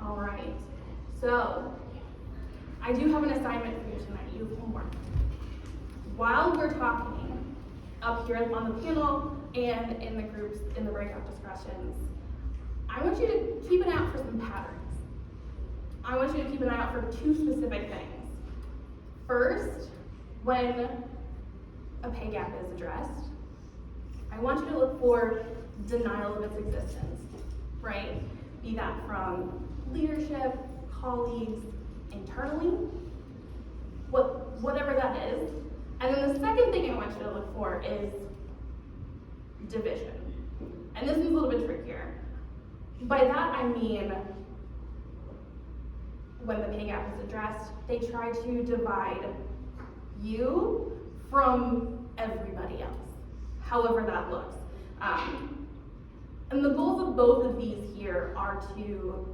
All right. So, I do have an assignment for you tonight. You have homework. While we're talking up here on the panel and in the groups, in the breakout discussions, I want you to keep an eye out for some patterns. I want you to keep an eye out for two specific things. First, when a pay gap is addressed, I want you to look for denial of its existence, right? Be that from leadership, colleagues, internally, whatever that is. And then the second thing I want you to look for is division. And this is a little bit trickier. By that I mean, when the pay gap is addressed, they try to divide you from everybody else, however that looks. And the goals of both of these here are to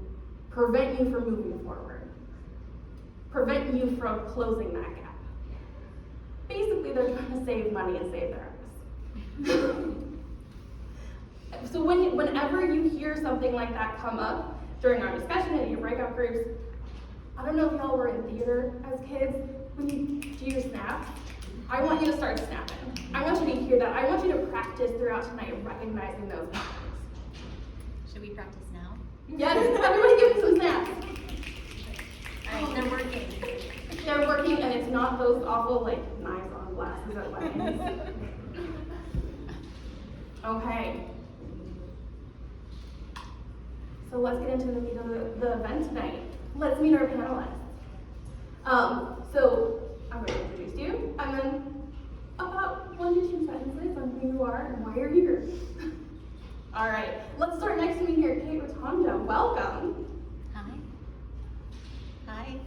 prevent you from moving forward, prevent you from closing that gap. Basically, they're trying to save money and save their ass. So whenever you hear something like that come up during our discussion and your breakout groups, I don't know if y'all were in theater as kids, when you do your snaps, I want you to start snapping. I want you to hear that. I want you to practice throughout tonight recognizing those patterns. Should we practice now? Yes, everybody give me some snaps. All right, they're working. They're working, and it's not those awful like knives on glasses at weddings. Okay. So let's get into the meat of the event tonight. Let's meet our panelists. So I'm going to introduce you, and then about 1 to 2 sentences on who you are and why you're here. All right, let's start next to me here, Kate Rotondo. Welcome. Hi.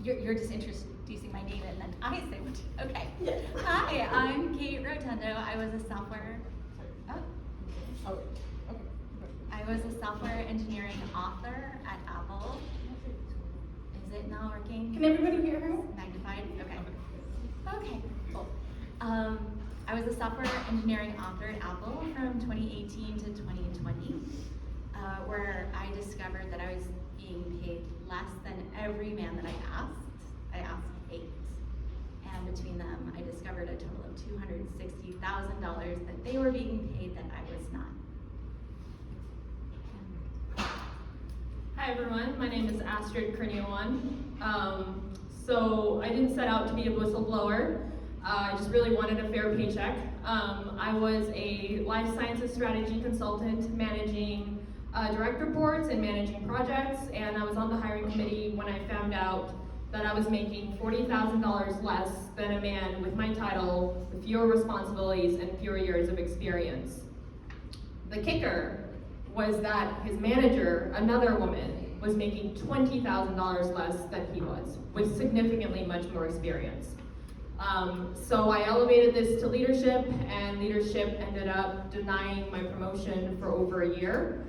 You're just introducing my name and then I say what? Okay. Yes. Hi, I'm Kate Rotondo. I was a software. I was a software engineering author at Apple. Is it not working? Can everybody hear her? Magnified? Okay. Okay, cool. I was a software engineering author at Apple from 2018 to 2020, where I discovered that I was being paid less than every man that I asked. I asked 8. And between them, I discovered a total of $260,000 that they were being paid that I was not. Hi everyone, my name is Astrid Kurniawan. So I didn't set out to be a whistleblower. I just really wanted a fair paycheck. I was a life sciences strategy consultant managing direct reports and managing projects, and I was on the hiring committee when I found out that I was making $40,000 less than a man with my title, with fewer responsibilities and fewer years of experience. The kicker was that his manager, another woman, was making $20,000 less than he was, with significantly much more experience. So I elevated this to leadership, and leadership ended up denying my promotion for over a year.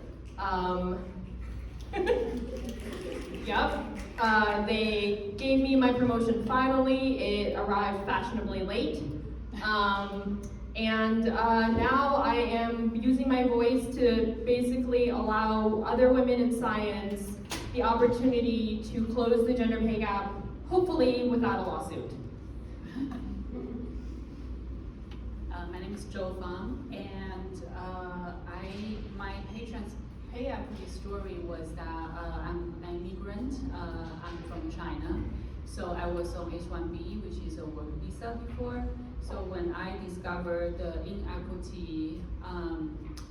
They gave me my promotion finally. It arrived fashionably late. And now I am using my voice to basically allow other women in science the opportunity to close the gender pay gap, hopefully without a lawsuit. My name is Zhou Fang, and my pay equity story was that I'm an immigrant. I'm from China, so I was on H-1B, which is a work visa before. So when I discovered the inequity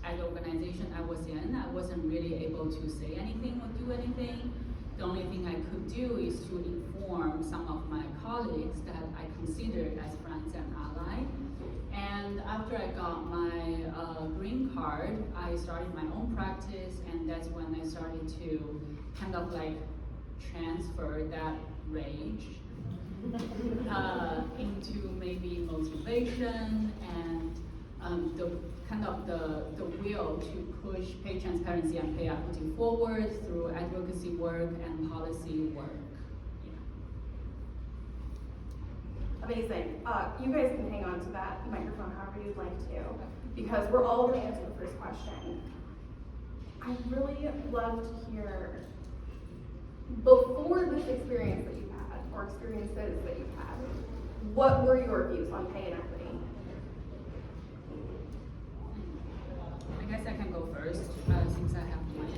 at the organization I was in, I wasn't really able to say anything or do anything. The only thing I could do is to inform some of my colleagues that I considered as friends and allies. And after I got my green card, I started my own practice, and that's when I started to kind of like transfer that rage into maybe motivation and the kind of the will to push pay transparency and pay equity forward through advocacy work and policy work. Amazing. You guys can hang on to that microphone however you'd like to, because we're all going to answer the first question. I'd really love to hear, before this experience that you've had, or experiences that you've had, what were your views on pay and equity? I guess I can go first, since I have the mic.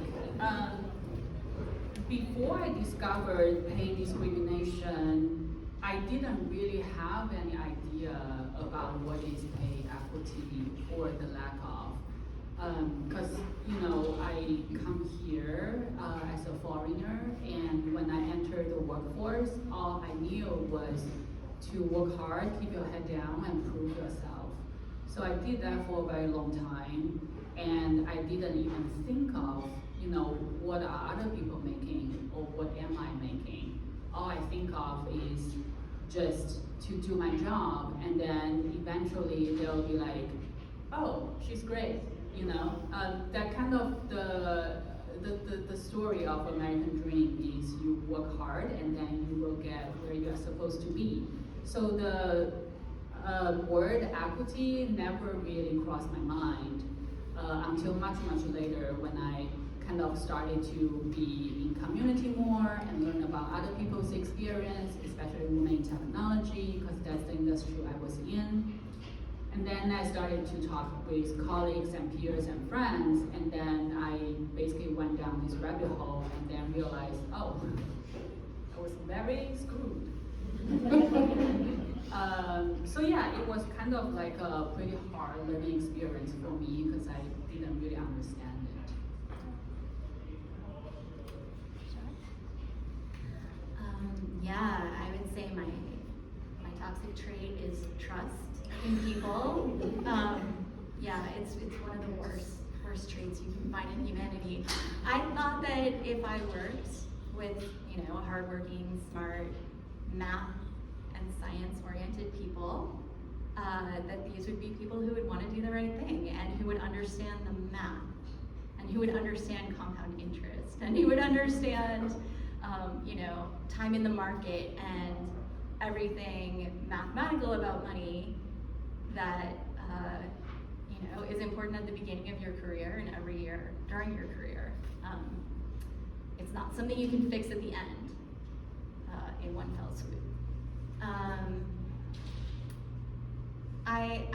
Before I discovered pay discrimination, I didn't really have any idea about what is pay equity or the lack of. Because, I come here as a foreigner, and when I entered the workforce, all I knew was to work hard, keep your head down, and prove yourself. So I did that for a very long time, and I didn't even think of, what are other people making, or what am I making? All I think of is just to do my job, and then eventually they'll be like, oh, she's great, that kind of the story of American dream is you work hard and then you will get where you're supposed to be. So the word equity never really crossed my mind until much later, when I kind of started to be in community more and learn about other people's experience, especially women in technology, because that's the industry I was in. And then I started to talk with colleagues and peers and friends, and then I basically went down this rabbit hole and then realized, oh, I was very screwed. So yeah, it was kind of like a pretty hard learning experience for me because I didn't really understand it. Yeah, I would say my toxic trait is trust in people. Yeah, it's one of the worst traits you can find in humanity. I thought that if I worked with hardworking, smart, math and science-oriented people, that these would be people who would want to do the right thing and who would understand the math and who would understand compound interest and who would understand time in the market and everything mathematical about money that is important at the beginning of your career and every year during your career. It's not something you can fix at the end in one fell swoop. I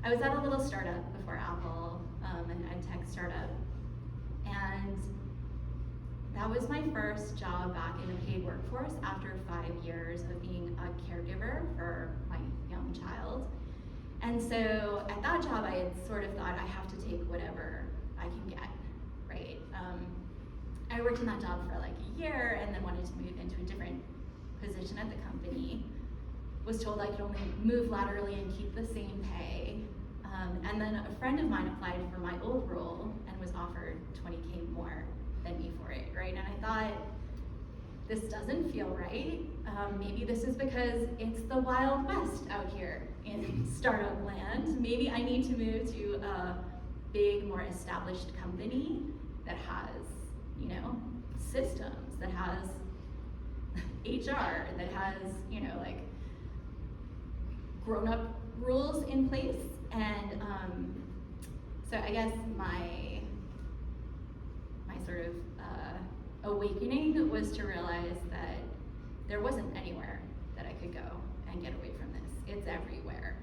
was at a little startup before Apple, an ed tech startup, and that was my first job back in the paid workforce after 5 years of being a caregiver for my young child. And so at that job, I had sort of thought I have to take whatever I can get, right? I worked in that job for like a year and then wanted to move into a different position at the company. Was told I could only move laterally and keep the same pay. And then a friend of mine applied for my old role and was offered $20K more than me for it, right? And I thought, this doesn't feel right. Maybe this is because it's the Wild West out here in startup land. Maybe I need to move to a big, more established company that has, systems, that has HR, that has, grown-up rules in place. And so I guess my sort of awakening was to realize that there wasn't anywhere that I could go and get away from this. It's everywhere.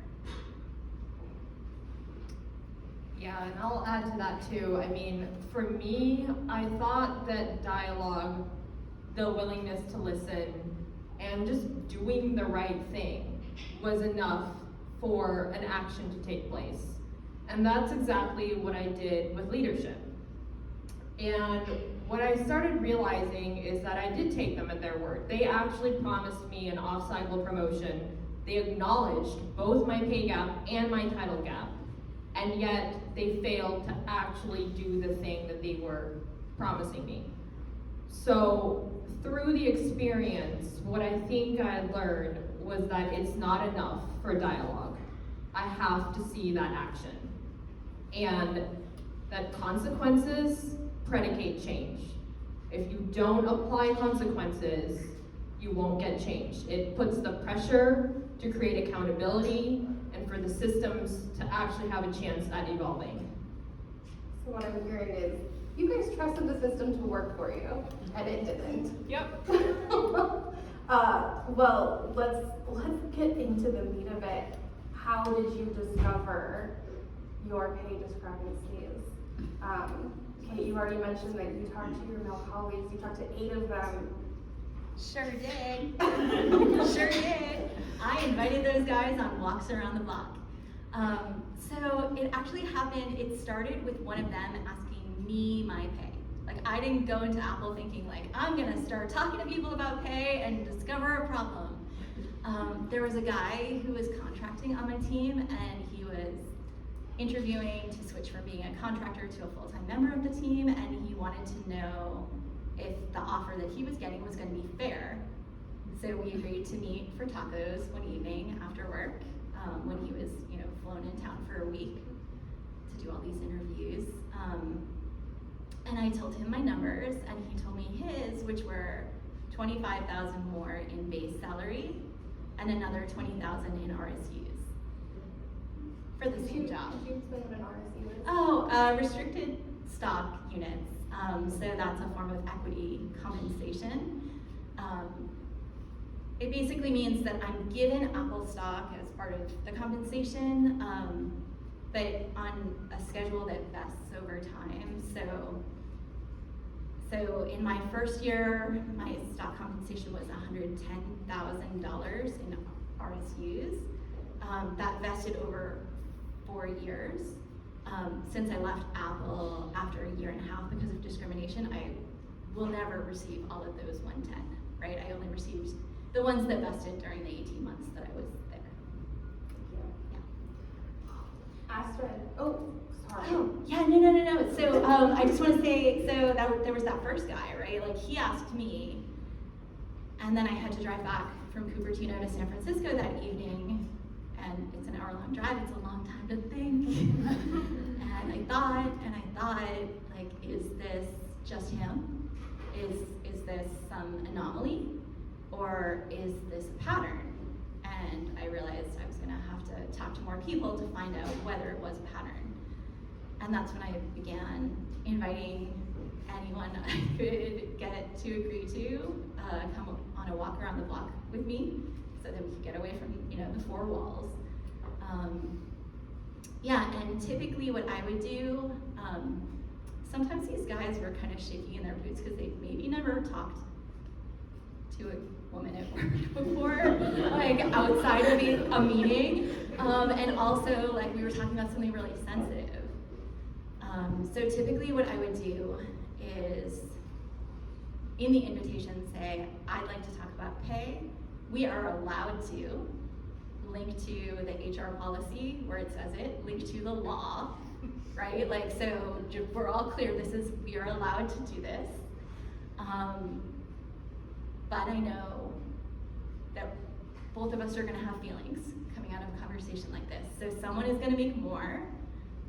Yeah, and I'll add to that too. I mean, for me, I thought that dialogue, the willingness to listen, and just doing the right thing was enough for an action to take place. And that's exactly what I did with leadership. And what I started realizing is that I did take them at their word. They actually promised me an off-cycle promotion. They acknowledged both my pay gap and my title gap, and yet they failed to actually do the thing that they were promising me. So through the experience, what I think I learned was that it's not enough for dialogue. I have to see that action. And that consequences predicate change. If you don't apply consequences, you won't get change. It puts the pressure to create accountability and for the systems to actually have a chance at evolving. So what I'm hearing is, you guys trusted the system to work for you, and it didn't. Yep. Well, let's get into the meat of it. How did you discover your pay discrepancies? Kate, you already mentioned that you talked to your male colleagues. You talked to 8 of them. Sure did. Sure did. I invited those guys on walks around the block. So it actually happened, it started with one of them asking me my pay. Like, I didn't go into Apple thinking like, I'm gonna start talking to people about pay and discover a problem. There was a guy who was contracting on my team, and he was interviewing to switch from being a contractor to a full-time member of the team, and he wanted to know if the offer that he was getting was gonna be fair. So we agreed to meet for tacos one evening after work, when he was, flown in town for a week to do all these interviews. And I told him my numbers, and he told me his, which were $25,000 more in base salary and another $20,000 in RSUs for the same job. Could you explain what an RSU is? Oh, restricted stock units. So that's a form of equity compensation. It basically means that I'm given Apple stock as part of the compensation, but on a schedule that vests over time. So in my first year, my stock compensation was $110,000 in RSUs. That vested over 4 years. Since I left Apple after a year and a half because of discrimination, I will never receive all of those 110, right? I only received the ones that vested during the 18 months that I was there. Yeah. Astrid, oh, sorry. Oh, yeah, no. So I just want to say, so there was that first guy, right? Like, he asked me, and then I had to drive back from Cupertino to San Francisco that evening, and it's an hour-long drive. It's a long time to think. And I thought, like, is this just him? Is this some anomaly? Or is this a pattern? And I realized I was gonna have to talk to more people to find out whether it was a pattern. And that's when I began inviting anyone I could get to agree to come on a walk around the block with me so that we could get away from, the 4 walls. And typically what I would do, sometimes these guys were kind of shaking in their boots because they maybe never talked to a woman at work before, like outside of a meeting, and also like we were talking about something really sensitive. So typically what I would do is in the invitation say, I'd like to talk about pay. We are allowed to link to the HR policy where it says it, link to the law, right? Like, so we're all clear, we are allowed to do this. But I know that both of us are gonna have feelings coming out of a conversation like this. So someone is gonna make more,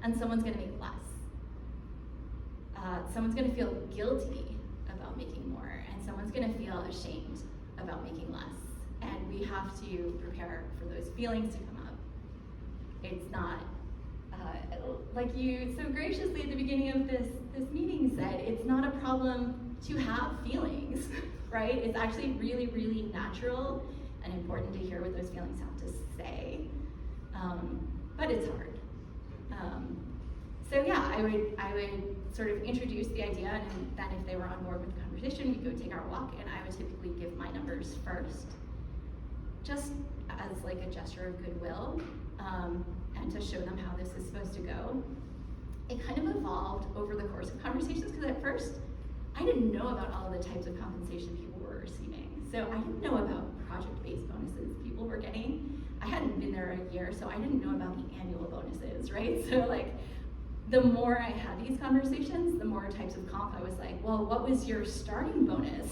and someone's gonna make less. Someone's gonna feel guilty about making more, and someone's gonna feel ashamed about making less. And we have to prepare for those feelings to come up. It's not, like you so graciously at the beginning of this meeting said, it's not a problem to have feelings, right? It's actually really, really natural and important to hear what those feelings have to say, but it's hard. So yeah, I would sort of introduce the idea, and then if they were on board with the conversation, we'd go take our walk, and I would typically give my numbers first, just as like a gesture of goodwill, and to show them how this is supposed to go. It kind of evolved over the course of conversations, because at first, I didn't know about all of the types of compensation people were receiving. So I didn't know about project-based bonuses people were getting. I hadn't been there a year, so I didn't know about the annual bonuses, right? So like, the more I had these conversations, the more types of comp I was like, well, what was your starting bonus?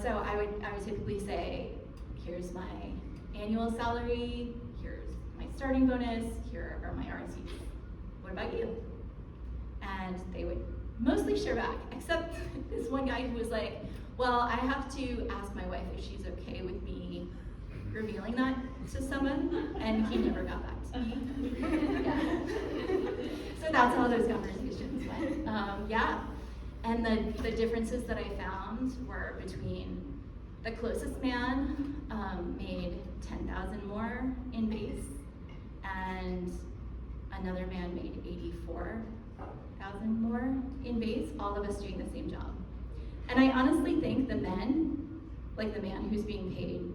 So I would typically say, here's my annual salary, here's my starting bonus, here are my RSUs. What about you? And they would mostly share back, except this one guy who was like, well, I have to ask my wife if she's okay with me revealing that to someone, and he never got back Yeah. So that's how those conversations went. Yeah. And the differences that I found were between the closest man made 10,000 more in base, and another man made 84,000 more in base, all of us doing the same job. And I honestly think the men, like the man who's being paid,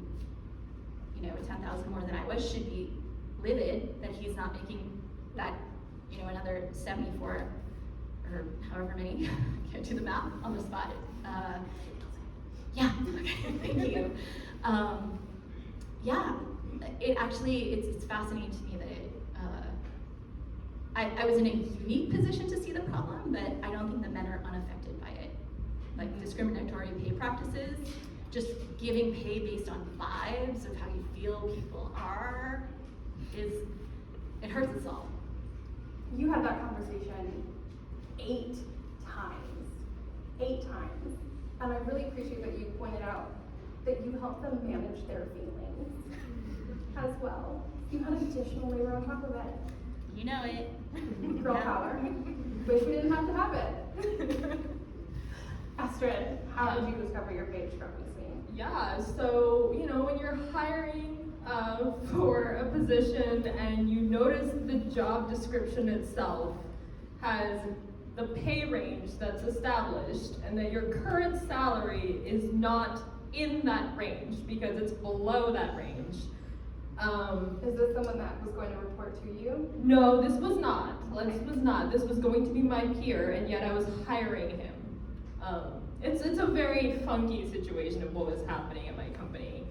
10,000 more than I was, should be livid that he's not making that, another 74 or however many, I can't do the math on the spot. Yeah, okay, thank you. Yeah, it's fascinating to me that I was in a unique position to see the problem, but I don't think the men are unaffected by it. Like discriminatory pay practices, just giving pay based on vibes of how you feel people are, it hurts us all. You had that conversation 8 times. 8 times. And I really appreciate that you pointed out that you help them manage their feelings as well. You had additional labor on top of it. You know it. Girl power. Wish we didn't have to have it. Astrid, how would you discover your pay discrepancy? Yeah, so, when you're hiring for a position and you notice the job description itself has the pay range that's established and that your current salary is not in that range because it's below that range. Is this someone that was going to report to you? No, this was not. This was going to be my peer, and yet I was hiring him. It's a very funky situation of what was happening at my company.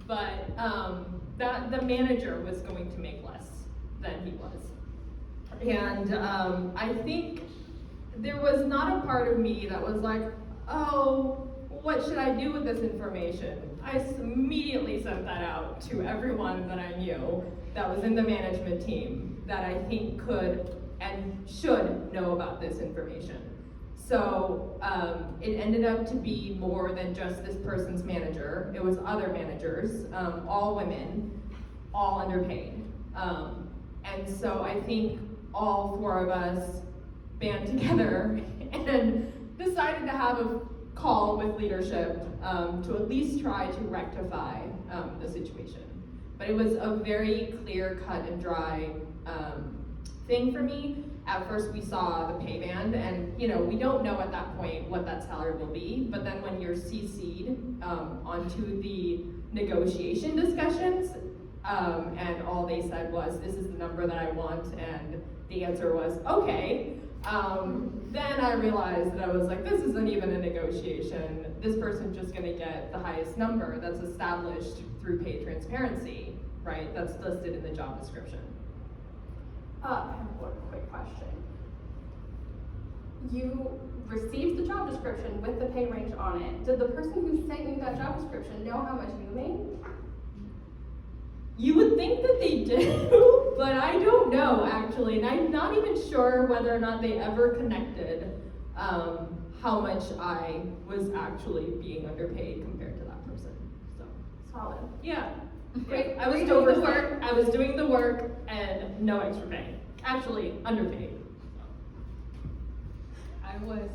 But the manager was going to make less than he was. And I think there was not a part of me that was like, oh, what should I do with this information? I immediately sent that out to everyone that I knew that was in the management team that I think could and should know about this information. So it ended up to be more than just this person's manager. It was other managers, all women, all underpaid. And so I think all 4 of us band together and decided to have a call with leadership to at least try to rectify the situation. But it was a very clear, cut and dry thing for me. At first we saw the pay band, and we don't know at that point what that salary will be, but then when you're CC'd onto the negotiation discussions, and all they said was, this is the number that I want, and the answer was, okay. Then I realized that I was like, this isn't even a negotiation. This person's just gonna get the highest number that's established through pay transparency, right? That's listed in the job description. I have one quick question. You received the job description with the pay range on it. Did the person who sent you that job description know how much you made? You would think that they do, but I don't know actually, and I'm not even sure whether or not they ever connected how much I was actually being underpaid compared to that person. So Solid. yeah. Great. I was Great doing the oversight. work. I was doing the work and no extra pay. Actually, underpaid. I was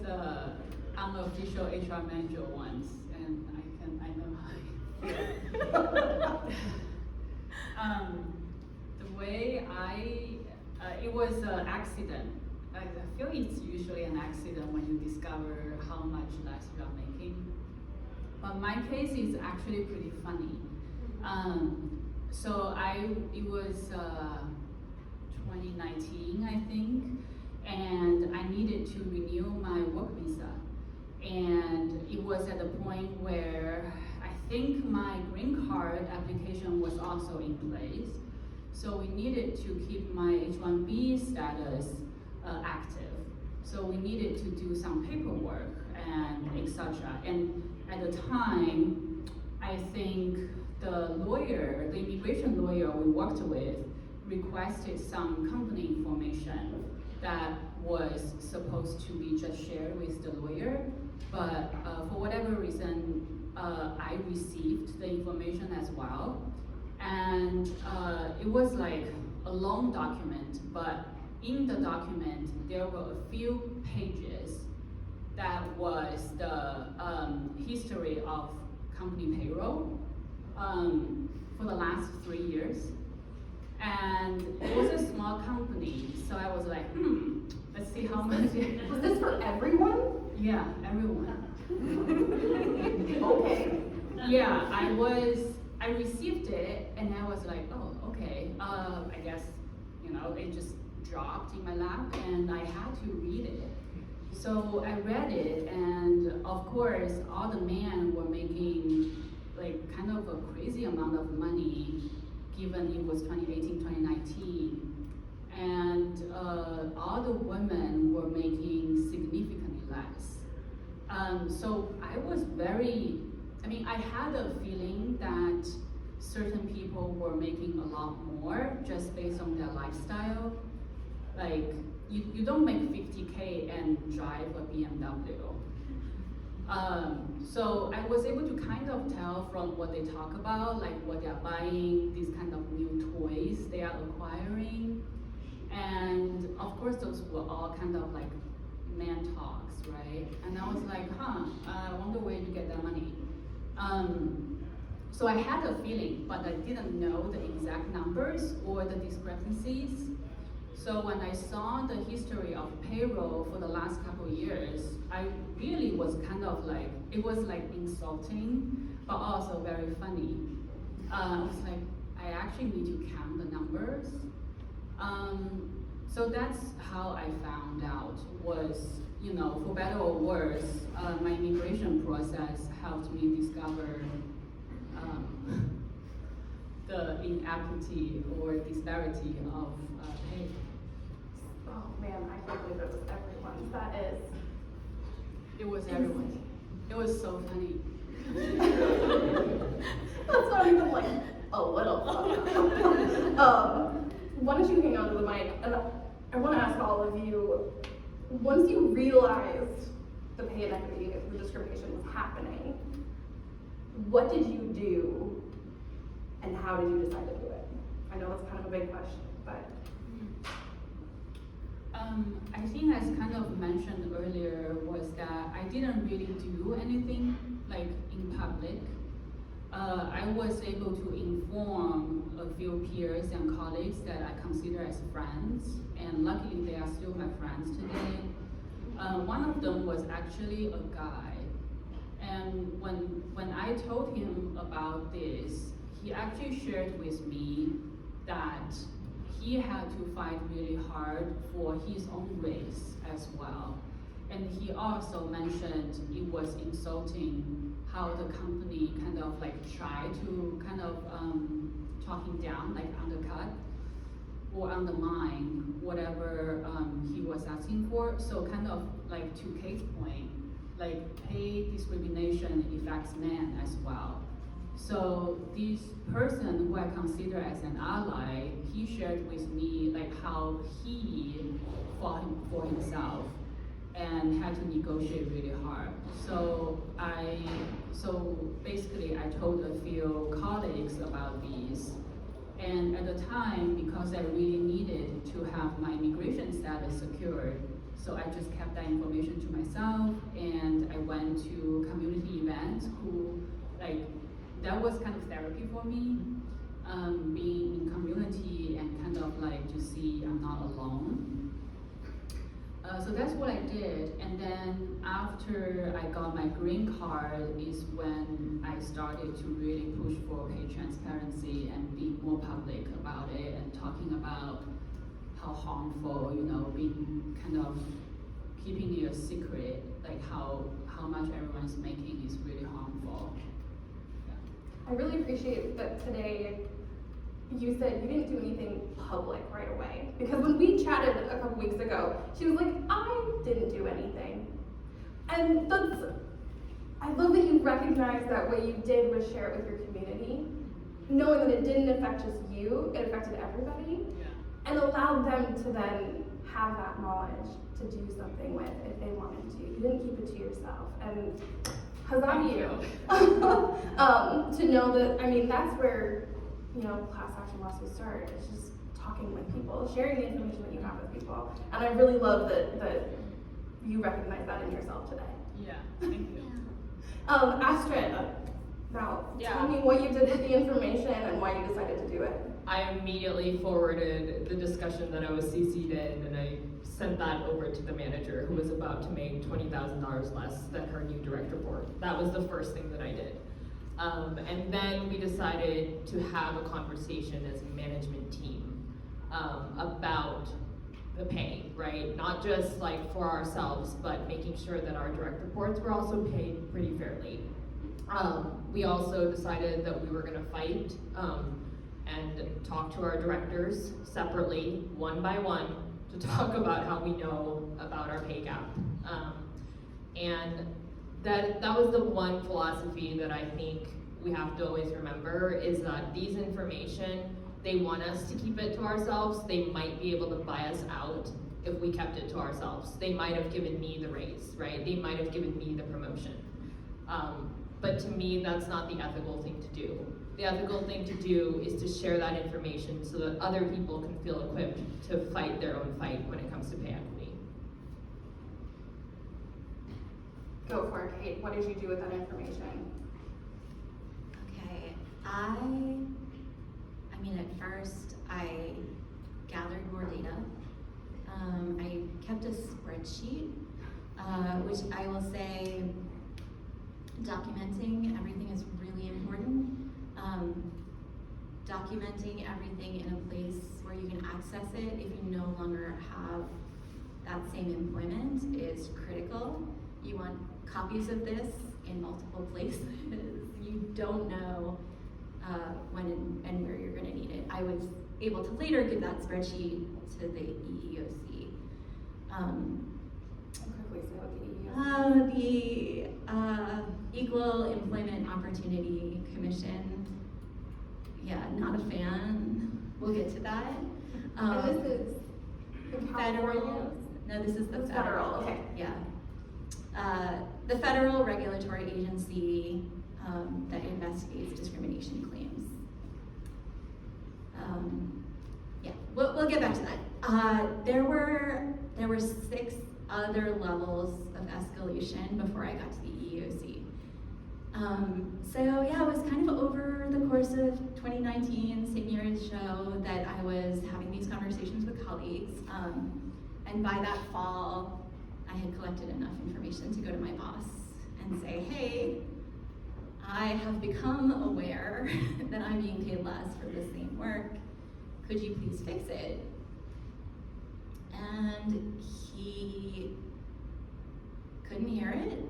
unofficial HR manager once, and I know how. The way it was an accident. I feel it's usually an accident when you discover how much less you are making. But my case is actually pretty funny. So it was 2019, I think, and I needed to renew my work visa. And it was at the point where I think my green card application was also in place. So we needed to keep my H-1B status active. So we needed to do some paperwork and etc. And at the time, I think the immigration lawyer we worked with, requested some company information that was supposed to be just shared with the lawyer, but for whatever reason, I received the information as well. And it was like a long document, but in the document, there were a few pages that was the history of company payroll for the last 3 years. And it was a small company, so I was like, let's see how much. Was this for everyone? Yeah, everyone. Okay. Yeah, I received it and I was like, oh, okay. I guess, it just dropped in my lap and I had to read it. So I read it, and of course, all the men were making like kind of a crazy amount of money, given it was 2018, 2019. And all the women were making significantly less. So I was I had a feeling that certain people were making a lot more just based on their lifestyle. Like, you don't make 50K and drive a BMW. So I was able to kind of tell from what they talk about, like what they're buying, these kind of new toys they are acquiring. And of course, those were all kind of like man talks, right? And I was like, I wonder where you get that money. So I had a feeling, but I didn't know the exact numbers or the discrepancies. So when I saw the history of payroll for the last couple of years, I really was kind of like, it was like insulting, but also very funny. I was like, I actually need to count the numbers. So that's how I found out was, for better or worse, my immigration process helped me discover the inequity or disparity of pay. Oh man, I can't believe it was everyone's. That is. It was everyone. It was so funny. That's not even like a little fun. Why don't you hang on to the mic? And I want to ask all of you, once you realized the pay inequity, the discrimination was happening, what did you do and how did you decide to do it? I know that's kind of a big question, but. I think as kind of mentioned earlier was that I didn't really do anything like in public. I was able to inform a few peers and colleagues that I consider as friends, and luckily they are still my friends today. One of them was actually a guy, and when I told him about this, he actually shared with me that he had to fight really hard for his own race as well. And he also mentioned it was insulting how the company kind of like tried to kind of talk him down, like undercut or undermine whatever he was asking for. So kind of like to Kate's point, like pay discrimination affects men as well. So this person who I consider as an ally, he shared with me like how he fought for himself and had to negotiate really hard. So basically I told a few colleagues about these. And at the time, because I really needed to have my immigration status secured, so I just kept that information to myself, and I went to community events that was kind of therapy for me, being in community and kind of like to see I'm not alone. So that's what I did, and then after I got my green card is when I started to really push for pay transparency and be more public about it and talking about how harmful, being kind of keeping it a secret, like how much everyone's making is really harmful. I really appreciate that today you said you didn't do anything public right away. Because when we chatted a couple weeks ago, she was like, I didn't do anything. And I love that you recognize that what you did was share it with your community, knowing that it didn't affect just you, it affected everybody, and allowed them to then have that knowledge to do something with if they wanted to. You didn't keep it to yourself. And huzzah you. To know that, that's where class action lawsuits start. It's just talking with people, sharing the information that you have with people. And I really love that you recognize that in yourself today. Yeah, thank you. Astrid, now tell me what you did with the information and why you decided to do it. I immediately forwarded the discussion that I was CC'd in, and I sent that over to the manager, who was about to make $20,000 less than her new direct report. That was the first thing that I did. And then we decided to have a conversation as a management team about the pay, right? Not just like for ourselves, but making sure that our direct reports were also paid pretty fairly. We also decided that we were gonna fight and talk to our directors separately, one by one, to talk about how we know about our pay gap. And that was the one philosophy that I think we have to always remember, is that these information, they want us to keep it to ourselves. They might be able to buy us out if we kept it to ourselves. They might have given me the raise, right? They might have given me the promotion. But to me, that's not the ethical thing to do. The ethical thing to do is to share that information so that other people can feel equipped to fight their own fight when it comes to pay equity. Go for it, Kate. What did you do with that information? Okay, I mean, at first, I gathered more data. I kept a spreadsheet, which I will say, documenting everything is really important. Documenting everything in a place where you can access it if you no longer have that same employment is critical. You want copies of this in multiple places. You don't know when and where you're going to need it. I was able to later give that spreadsheet to the EEOC. Quickly say what the EEOC. The Equal Employment Opportunity Commission. Yeah, not a fan. We'll get to that. And this is in California? Federal. No, this is the It's federal. okay. Yeah. The federal regulatory agency that investigates discrimination claims. Yeah, we'll get back to that. There were 6 other levels of escalation before I got to the EEOC. So yeah, it was kind of over the course of 2019, same year as Zhou, that I was having these conversations with colleagues. And by that fall, I had collected enough information to go to my boss and say, hey, I have become aware that I'm being paid less for the same work. Could you please fix it? And he couldn't hear it.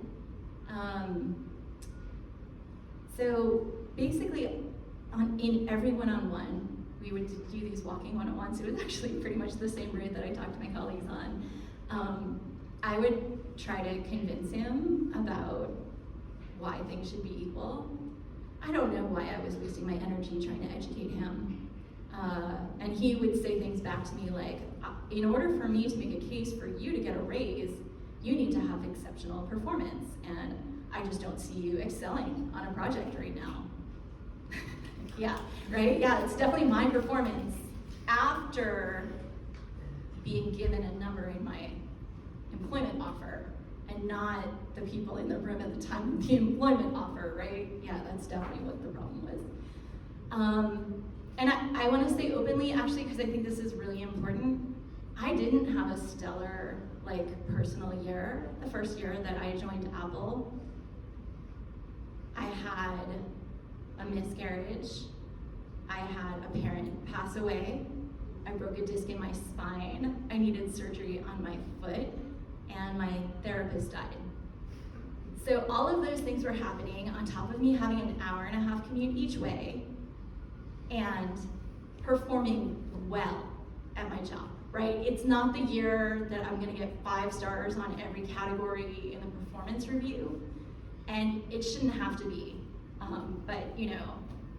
So basically, in every one-on-one, we would do these walking one-on-ones. It was actually pretty much the same route that I talked to my colleagues on. I would try to convince him about why things should be equal. I don't know why I was wasting my energy trying to educate him. And he would say things back to me like, in order for me to make a case for you to get a raise, you need to have exceptional performance. And I just don't see you excelling on a project right now. Yeah, right? Yeah, it's definitely my performance after being given a number in my employment offer and not the people in the room at the time of the employment offer, right? Yeah, that's definitely what the problem was. And I want to say openly, actually, because I think this is really important, I didn't have a stellar, personal year. The first year that I joined Apple, I had a miscarriage. I had a parent pass away. I broke a disc in my spine. I needed surgery on my foot, and my therapist died. So all of those things were happening on top of me having an hour-and-a-half commute each way and performing well at my job, right? It's not the year that I'm gonna get 5 stars on every category in the performance review, and it shouldn't have to be. But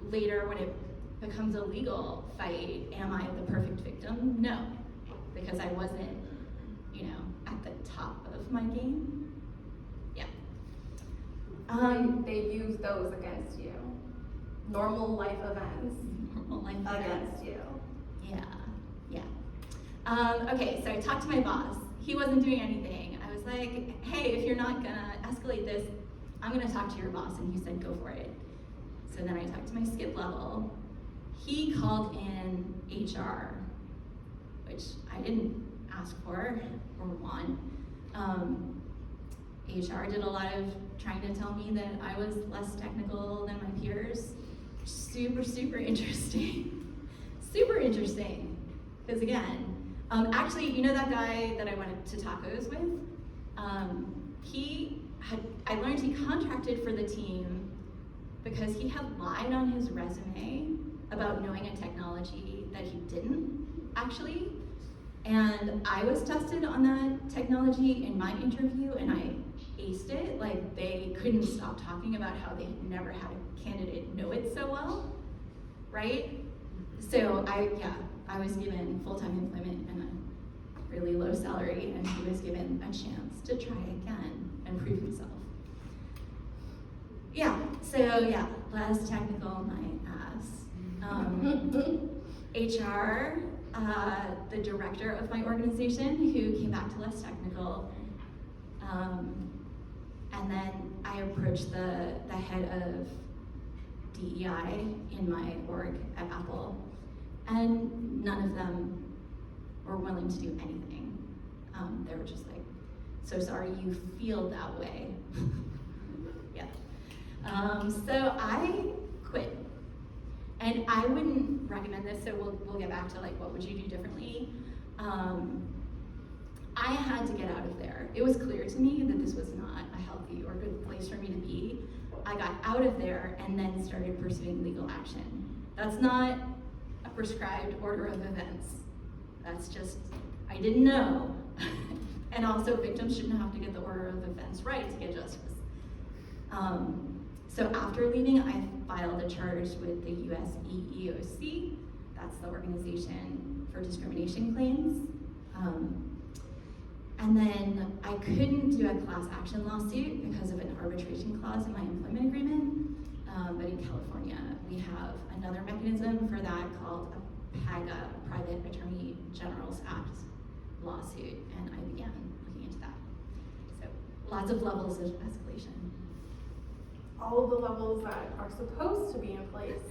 later when it becomes a legal fight, am I the perfect victim? No, because I wasn't, at the top of my game. Yeah. They use those against you. Normal life events. won't like that. Against you. Yeah. Okay, so I talked to my boss. He wasn't doing anything. I was like, hey, if you're not gonna escalate this, I'm gonna talk to your boss. And he said, go for it. So then I talked to my skip level. He called in HR, which I didn't ask for or want. HR did a lot of trying to tell me that I was less technical than my peers. Super, super interesting. Super interesting. Because again, actually, you know that guy that I went to tacos with? I learned he contracted for the team because he had lied on his resume about knowing a technology that he didn't actually. And I was tested on that technology in my interview and I aced it. Like, they couldn't stop talking about how they had never had a candidate know it so well, right? So I was given full-time employment and a really low salary, and he was given a chance to try again and prove himself. Less technical, my ass. HR, the director of my organization, who came back to less technical. And then I approached the head of DEI in my org at Apple, and none of them were willing to do anything. They were just like, so sorry you feel that way. Yeah. So I quit. And I wouldn't recommend this, so we'll get back to like, what would you do differently? I had to get out of there. It was clear to me that this was not a healthy or good place for me to be. I got out of there and then started pursuing legal action. That's not a prescribed order of events. That's just, I didn't know. And also, victims shouldn't have to get the order of events right to get justice. So after leaving, I filed a charge with the US EEOC. That's the Organization for Discrimination Claims. And then I couldn't do a class action lawsuit because of an arbitration clause in my employment agreement. But in California, we have another mechanism for that called a PAGA, Private Attorney General's Act lawsuit, and I began looking into that. So lots of levels of escalation. All of the levels that are supposed to be in place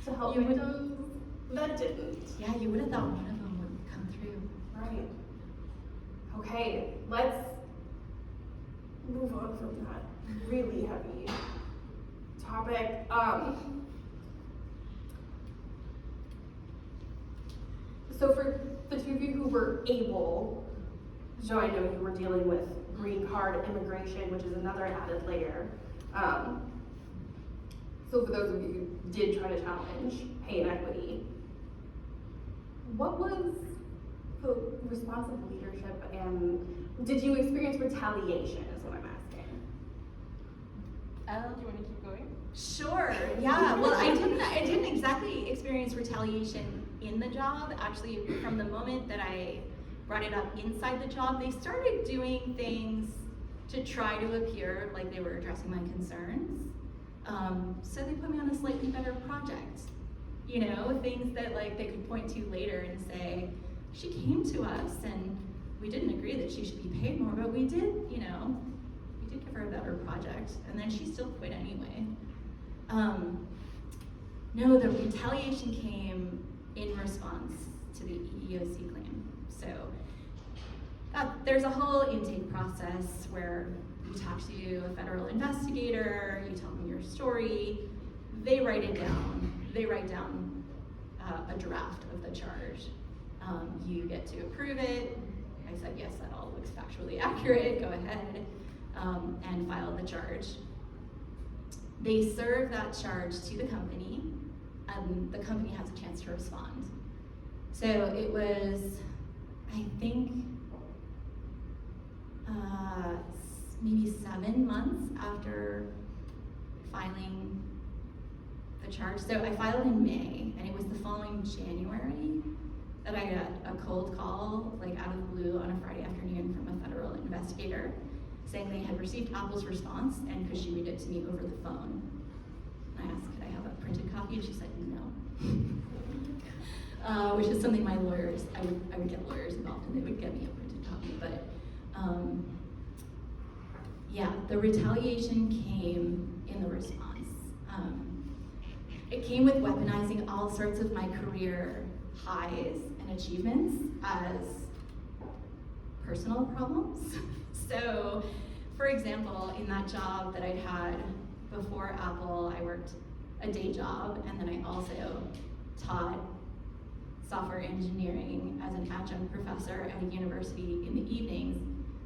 to help You would- victims that didn't. Yeah, you would have thought one of them would come through. Right. Okay, let's move on from that really heavy topic. So for the two of you who were able, Zhou, I know you were dealing with green card immigration, which is another added layer. So for those of you who did try to challenge pay inequity, what was the response of leadership, and did you experience retaliation is what I'm asking. Do you want to keep going? Sure, yeah. Well, I didn't exactly experience retaliation in the job. Actually, from the moment that I brought it up inside the job, they started doing things to try to appear like they were addressing my concerns. So they put me on a slightly better project. You know, things that like they could point to later and say, she came to us and we didn't agree that she should be paid more, but we did, you know, we did give her a better project, and then she still quit anyway. No, the retaliation came in response to the EEOC claim. So there's a whole intake process where you talk to a federal investigator, you tell them your story, they write it down. They write down a draft of the charge. You get to approve it. I said, yes, that all looks factually accurate, go ahead, and file the charge. They serve that charge to the company, and the company has a chance to respond. So it was, I think, maybe 7 months after filing the charge. So I filed in May, and it was the following January that I got a cold call, like out of the blue on a Friday afternoon from a federal investigator saying they had received Apple's response and could she read it to me over the phone. I asked, could I have a printed copy? And she said no. which is something my lawyers, I would get lawyers involved and they would get me up to talk to me, but yeah, the retaliation came in the response. It came with weaponizing all sorts of my career highs and achievements as personal problems. So, for example, in that job that I'd had before Apple, I worked a day job, and then I also taught software engineering as an adjunct professor at a university in the evenings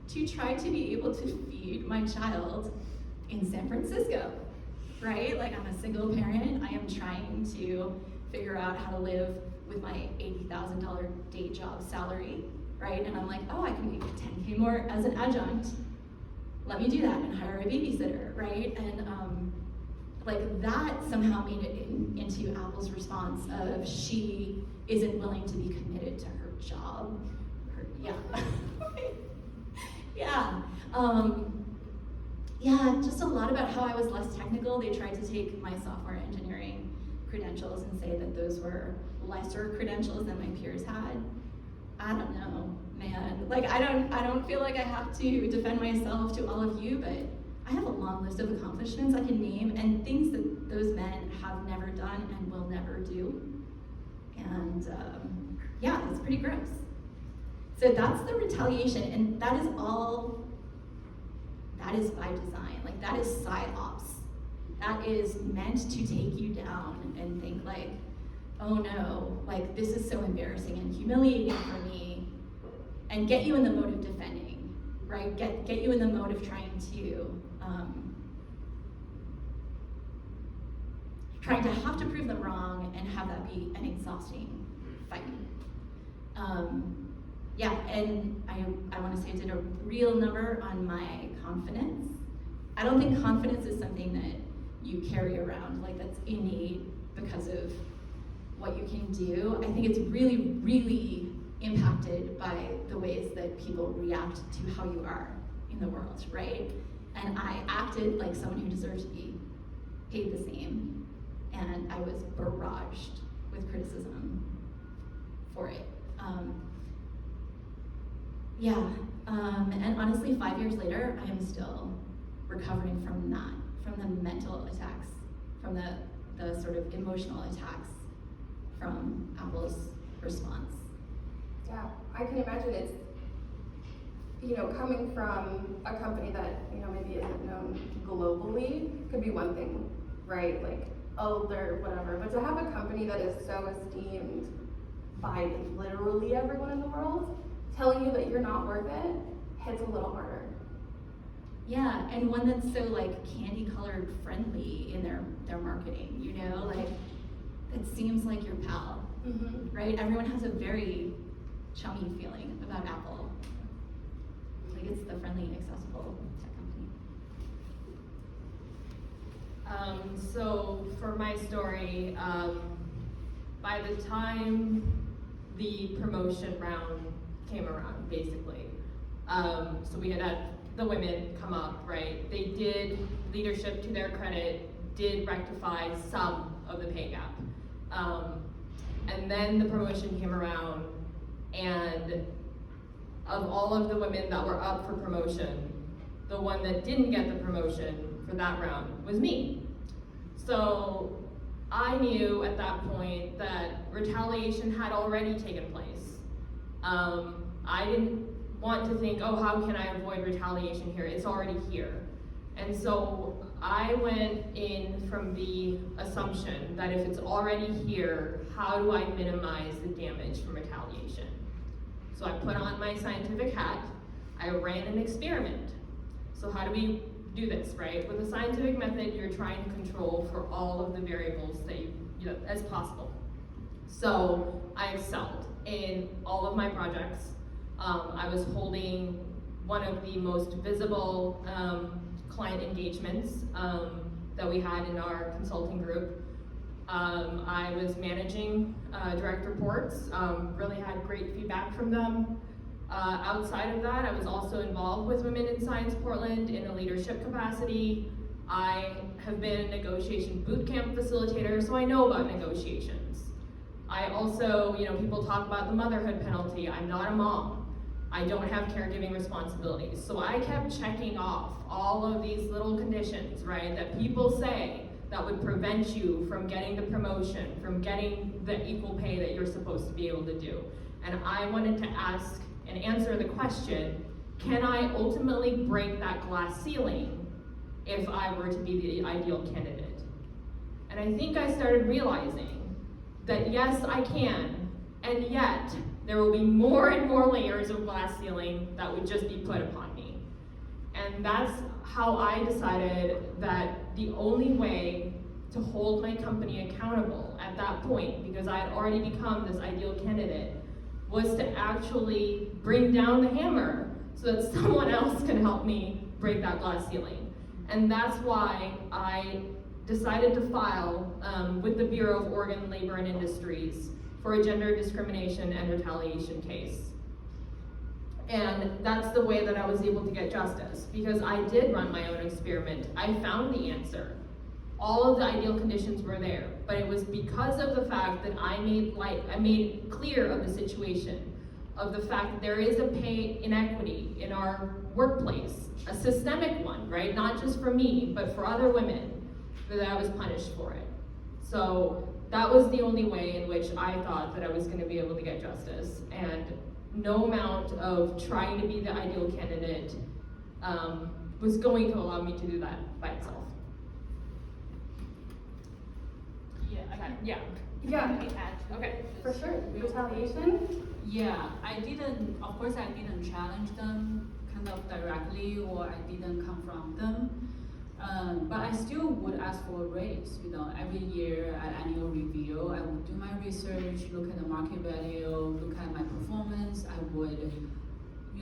to try to be able to feed my child in San Francisco, right? Like, I'm a single parent, I am trying to figure out how to live with my $80,000 day job salary, right? And I'm like, oh, I can make $10K more as an adjunct. Let me do that and hire a babysitter, right? And like that somehow made it into Apple's response of she isn't willing to be committed to her job. Yeah. Yeah. Yeah, just a lot about how I was less technical. They tried to take my software engineering credentials and say that those were lesser credentials than my peers had. I don't know, man. Like, I don't feel like I have to defend myself to all of you, but I have a long list of accomplishments I can name and things that those men have never done and will never do. And yeah, it's pretty gross. So that's the retaliation, and that is by design. Like, that is PsyOps. That is meant to take you down and think like, oh no, like this is so embarrassing and humiliating for me, and get you in the mode of defending, right? Get you in the mode of trying to have to prove them wrong and have that be an exhausting fight. Yeah, and I want to say I did a real number on my confidence. I don't think confidence is something that you carry around, like that's innate because of what you can do. I think it's really, really impacted by the ways that people react to how you are in the world, right? And I acted like someone who deserved to be paid the same, and I was barraged with criticism for it. And honestly, 5 years later, I am still recovering from that, from the mental attacks, from the sort of emotional attacks from Apple's response. Yeah, I can imagine it's, coming from a company that, maybe isn't known globally could be one thing, right? Like, oh, they're whatever. But to have a company that is so esteemed by literally everyone in the world telling you that you're not worth it hits a little harder. Yeah, and one that's so like candy-colored friendly in their marketing, like it seems like your pal, right? Everyone has a very chummy feeling about Apple. Like it's the friendly and accessible tech company. So for my story, by the time the promotion round came around, basically, so we had the women come up, right? They did, leadership to their credit, did rectify some of the pay gap. And then the promotion came around, and of all of the women that were up for promotion, the one that didn't get the promotion for that round was me. So I knew at that point that retaliation had already taken place. I didn't want to think, oh, how can I avoid retaliation here? It's already here. And so I went in from the assumption that if it's already here, how do I minimize the damage from retaliation? So I put on my scientific hat, I ran an experiment. So how do we do this, right? With a scientific method, you're trying to control for all of the variables that as possible. So I excelled in all of my projects. I was holding one of the most visible client engagements that we had in our consulting group. I was managing direct reports, really had great feedback from them. Outside of that, I was also involved with Women in Science Portland in a leadership capacity. I have been a negotiation bootcamp facilitator, so I know about negotiations. I also, people talk about the motherhood penalty. I'm not a mom. I don't have caregiving responsibilities. So I kept checking off all of these little conditions, right, that people say that would prevent you from getting the promotion, from getting the equal pay that you're supposed to be able to do. And I wanted to ask and answer the question, can I ultimately break that glass ceiling if I were to be the ideal candidate? And I think I started realizing that yes, I can, and yet there will be more and more layers of glass ceiling that would just be put upon me. And that's how I decided that the only way to hold my company accountable at that point, because I had already become this ideal candidate, was to actually bring down the hammer so that someone else can help me break that glass ceiling. And that's why I decided to file with the Bureau of Oregon Labor and Industries for a gender discrimination and retaliation case. And that's the way that I was able to get justice, because I did run my own experiment. I found the answer. All of the ideal conditions were there, but it was because of the fact that I made clear of the situation, of the fact that there is a pay inequity in our workplace, a systemic one, right? Not just for me, but for other women, that I was punished for it. So that was the only way in which I thought that I was going to be able to get justice, and no amount of trying to be the ideal candidate was going to allow me to do that by itself. Yeah, Okay. for sure. Retaliation? Yeah, of course I didn't challenge them kind of directly, or I didn't confront them. But I still would ask for a raise. Every year at annual review, I would do my research, look at the market value, look at my performance. I would,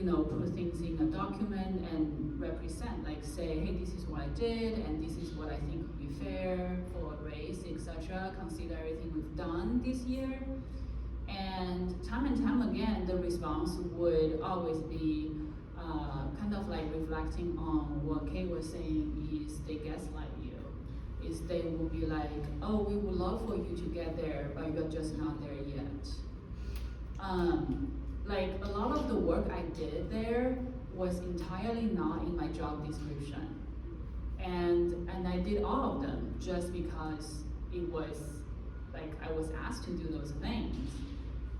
put things in a document and represent, like say, hey, this is what I did, and this is what I think would be fair for a raise, etc. Consider everything we've done this year. And time again, the response would always be kind of like reflecting on what Kay was saying, is they gaslight you. Is they will be like, oh, we would love for you to get there, but you're just not there yet. Like a lot of the work I did there was entirely not in my job description. And I did all of them just because it was like I was asked to do those things.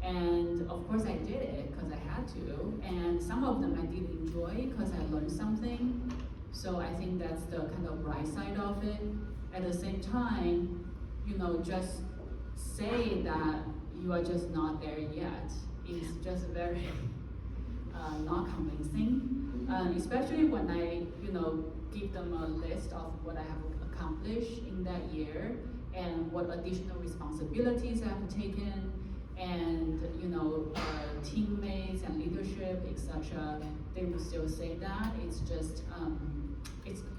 And of course I did it because I had to, and some of them I did enjoy because I learned something. So I think that's the kind of bright side of it. At the same time, just say that you are just not there yet is just very not convincing, especially when I give them a list of what I have accomplished in that year and what additional responsibilities I have taken, and teammates and leadership, etc. They will still say that. It's just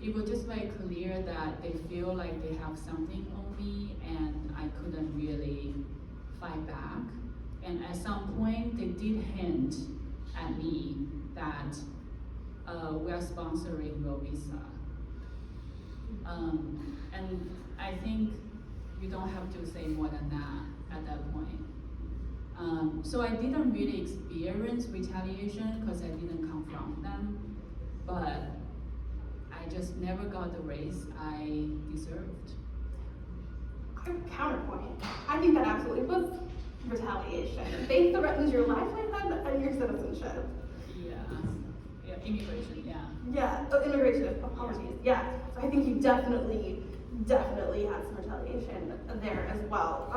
it was just very clear that they feel like they have something on me, and I couldn't really fight back. And at some point, they did hint at me that we are sponsoring your visa. And I think you don't have to say more than that at that point. So I didn't really experience retaliation because I didn't confront them, but I just never got the raise I deserved. Counterpoint. I think that absolutely was retaliation. They threatened your livelihood and your citizenship. Yeah, immigration, yeah. Yeah, immigration, apologies. Yeah, so I think you definitely had some retaliation there as well.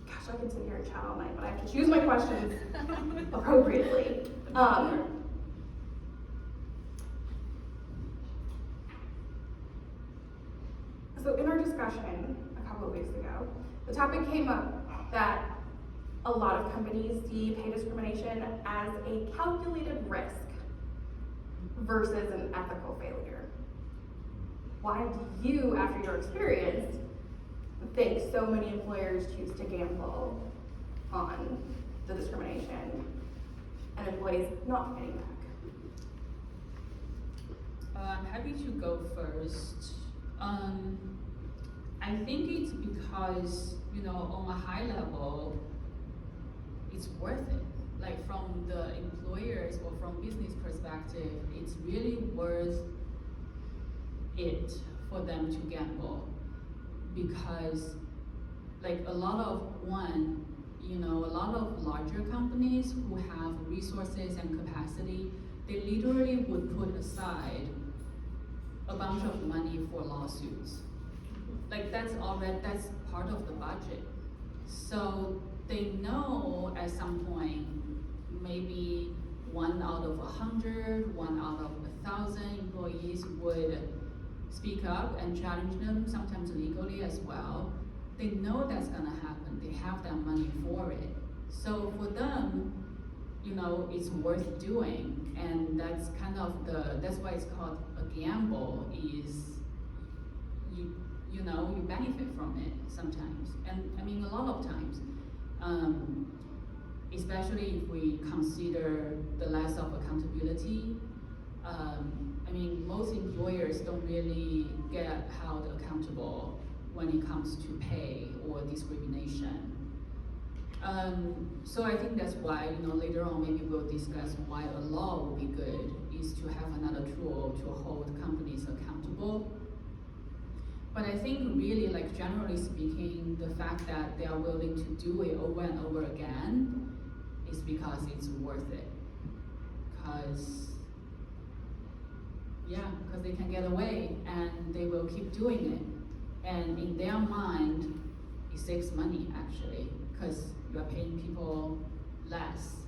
Gosh, I could sit here and chat all night, but I have to choose my questions appropriately. So in our discussion a couple of weeks ago, the topic came up that a lot of companies see pay discrimination as a calculated risk versus an ethical failure. Why do you, after your experience, think so many employers choose to gamble on the discrimination and employees not fighting back? I'm happy to go first. I think it's because, you know, on a high level, it's worth it. Like from the employers or from business perspective, it's really worth it for them to gamble, because like a lot of larger companies who have resources and capacity, they literally would put aside a bunch of money for lawsuits. Like that's part of the budget. So they know at some point, maybe 1 out of 100, 1 out of 1,000 employees would speak up and challenge them, sometimes legally as well. They know that's gonna happen. They have that money for it. So for them, you know, it's worth doing, and that's kind of that's why it's called a gamble. Is you know, you benefit from it sometimes, and I mean a lot of times, especially if we consider the lack of accountability. I mean, most employers don't really get held accountable when it comes to pay or discrimination. So I think that's why, you know, later on maybe we'll discuss why a law would be good, is to have another tool to hold companies accountable. But I think really, like generally speaking, the fact that they are willing to do it over and over again is because it's worth it. Because they can get away and they will keep doing it. And in their mind, it saves money actually, because you're paying people less.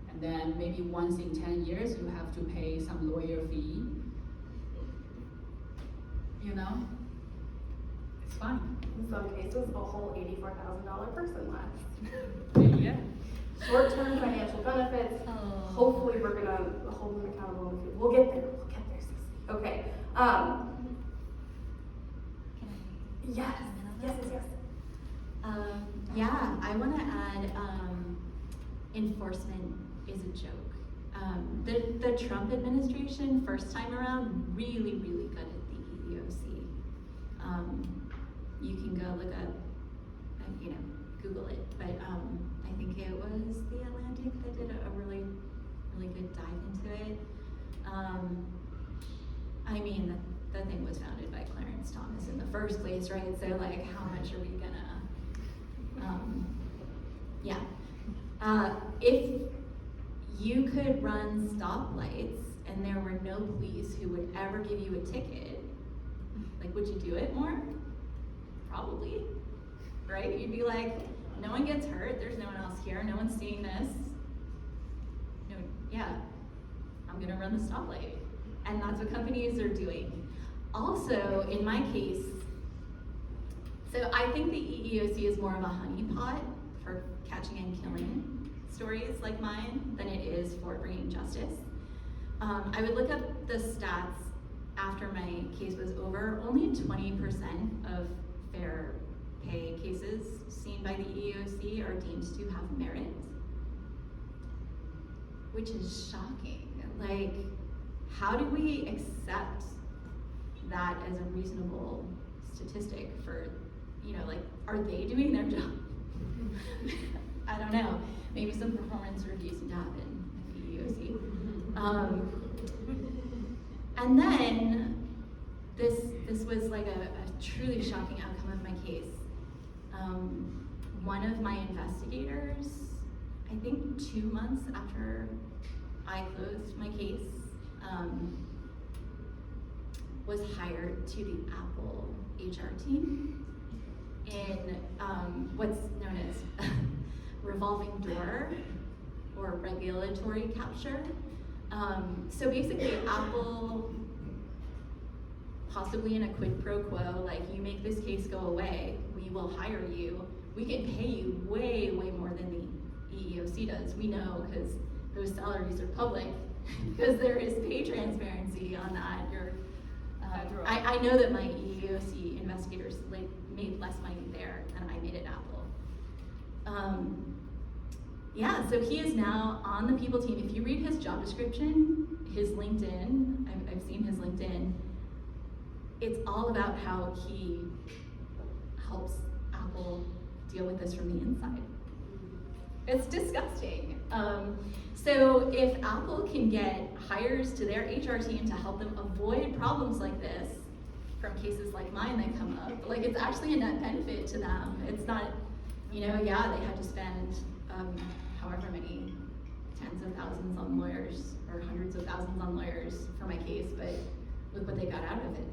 And then maybe once in 10 years, you have to pay some lawyer fee. You know? It's fun. In some cases, a whole $84,000 person less. Yeah. Short-term financial benefits. Oh. Hopefully, we're gonna hold them accountable. We'll get there. We'll get there, CiCi. Okay. Yes. Yes. Yeah, I want to add enforcement is a joke. The Trump administration, first time around, really good at the EEOC. You can go look up, you know, Google it, but I think it was The Atlantic that did a really good dive into it. I mean, the thing was founded by Clarence Thomas in the first place, right? So like, how much are we gonna, if you could run stoplights and there were no police who would ever give you a ticket, like, would you do it more? Probably, right? You'd be like, no one gets hurt, there's no one else here, no one's seeing this. No, yeah, I'm gonna run the stoplight. And that's what companies are doing. Also, in my case, so I think the EEOC is more of a honeypot for catching and killing stories like mine than it is for bringing justice. I would look up the stats after my case was over. Only 20% of fair pay cases seen by the EEOC are deemed to have merit, which is shocking. Like, how do we accept that as a reasonable statistic for, you know, like, are they doing their job? I don't know. Maybe some performance reviews need to happen at the EEOC. And then this was like a truly shocking outcome of my case. One of my investigators, I think 2 months after I closed my case, was hired to the Apple HR team in what's known as revolving door or regulatory capture. So basically, Apple, possibly in a quid pro quo, like, you make this case go away, we will hire you. We can pay you way more than the EEOC does. We know because those salaries are public, because there is pay transparency on that. I know that my EEOC investigators made less money there than I made at Apple. Yeah, so he is now on the people team. If you read his job description, his LinkedIn, I've seen his LinkedIn, it's all about how he helps Apple deal with this from the inside. It's disgusting. So if Apple can get hires to their HR team to help them avoid problems like this, from cases like mine that come up, like it's actually a net benefit to them. It's not, you know, yeah, they had to spend however many tens of thousands on lawyers or hundreds of thousands on lawyers for my case, but look what they got out of it.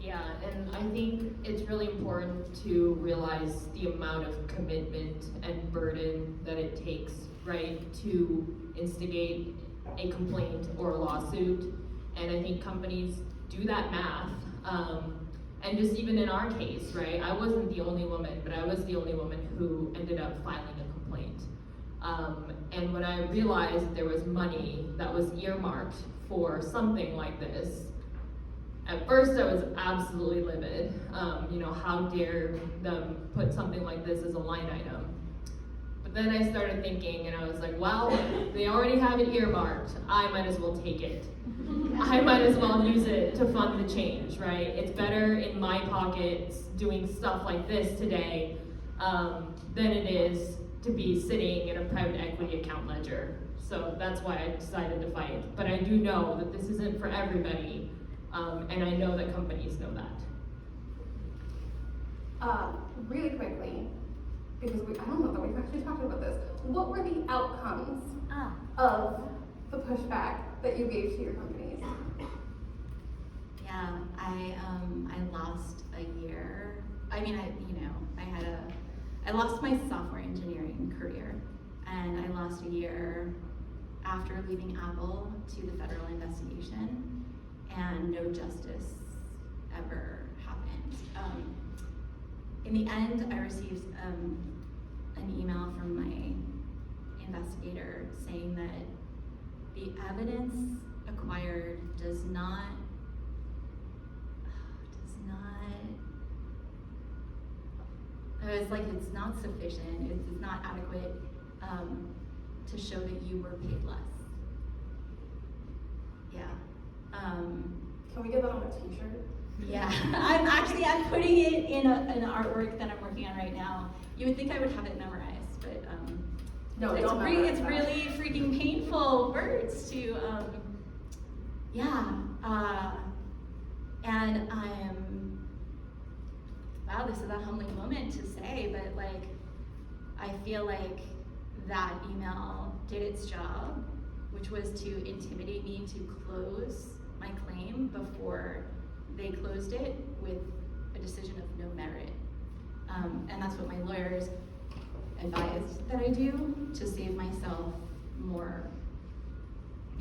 Yeah, and I think it's really important to realize the amount of commitment and burden that it takes, right, to instigate a complaint or a lawsuit. And I think companies do that math. And just even in our case, right, I wasn't the only woman, but I was the only woman who ended up filing a complaint. And when I realized there was money that was earmarked for something like this, at first I was absolutely livid. You know, how dare them put something like this as a line item? But then I started thinking and I was like, well, they already have it earmarked. I might as well take it. I might as well use it to fund the change, right? It's better in my pockets doing stuff like this today than it is to be sitting in a private equity account ledger. So that's why I decided to fight. But I do know that this isn't for everybody. And I know that companies know that. Really quickly, because I don't know that we've actually talked about this, what were the outcomes of the pushback that you gave to your companies? Yeah, I lost a year. I mean, I lost my software engineering career, and I lost a year after leaving Apple to the federal investigation. And no justice ever happened. In the end, I received an email from my investigator saying that the evidence acquired does not, it's like it's not sufficient, it's not adequate to show that you were paid less. Yeah. Can we get that on a t-shirt? Yeah, I'm putting it in an artwork that I'm working on right now. You would think I would have it memorized, but No, it's don't it's memorize really freaking painful words to and wow, this is a humbling moment to say, but like I feel like that email did its job, which was to intimidate me to close my claim before they closed it with a decision of no merit. And that's what my lawyers advised that I do to save myself more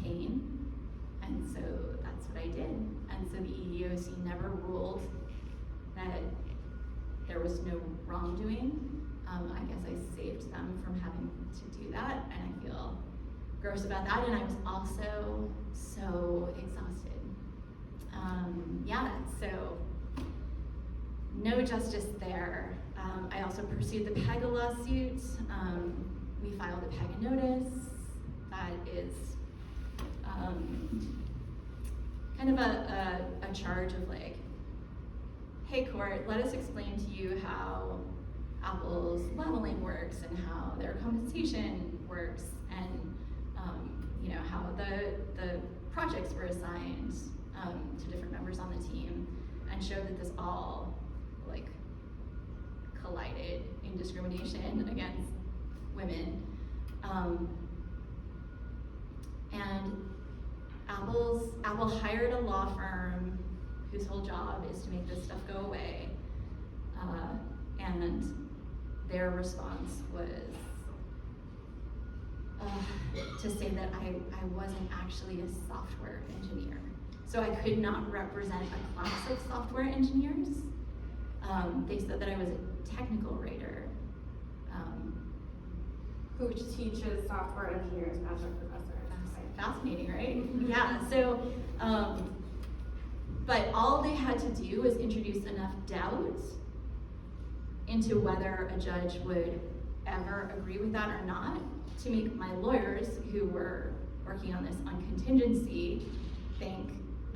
pain. And so that's what I did. And so the EEOC never ruled that there was no wrongdoing. I guess I saved them from having to do that, and I feel gross about that, and I was also so exhausted. So no justice there. I also pursued the PEGA lawsuit. We filed a PEGA notice. That is kind of a charge of like, hey court, let us explain to you how Apple's leveling works and how their compensation works, and you know, how the projects were assigned to different members on the team, and show that this all like collided in discrimination against women. And Apple hired a law firm whose whole job is to make this stuff go away, and their response was to say that I wasn't actually a software engineer. So I could not represent a class of software engineers. They said that I was a technical writer. Who teaches software engineers as a professor. Fascinating, right? Yeah, so, but all they had to do was introduce enough doubt into whether a judge would ever agree with that or not to make my lawyers, who were working on this on contingency, think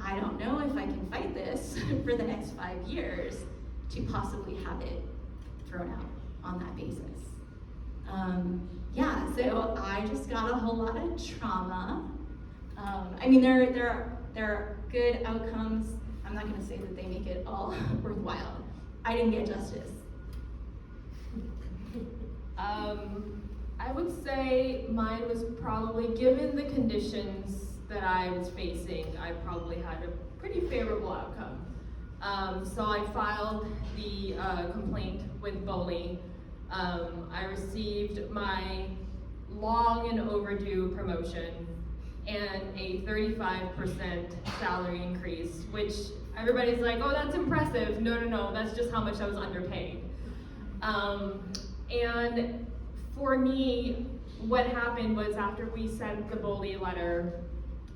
I don't know if I can fight this for the next 5 years to possibly have it thrown out on that basis. Yeah, so I just got a whole lot of trauma. I mean, there are good outcomes. I'm not gonna say that they make it all worthwhile. I didn't get justice. I would say mine was probably, given the conditions that I was facing, I probably had a pretty favorable outcome. So I filed the complaint with BOLI. I received my long and overdue promotion and a 35% salary increase, which everybody's like, oh, that's impressive. No, that's just how much I was underpaid. And for me, what happened was after we sent the BOLI letter,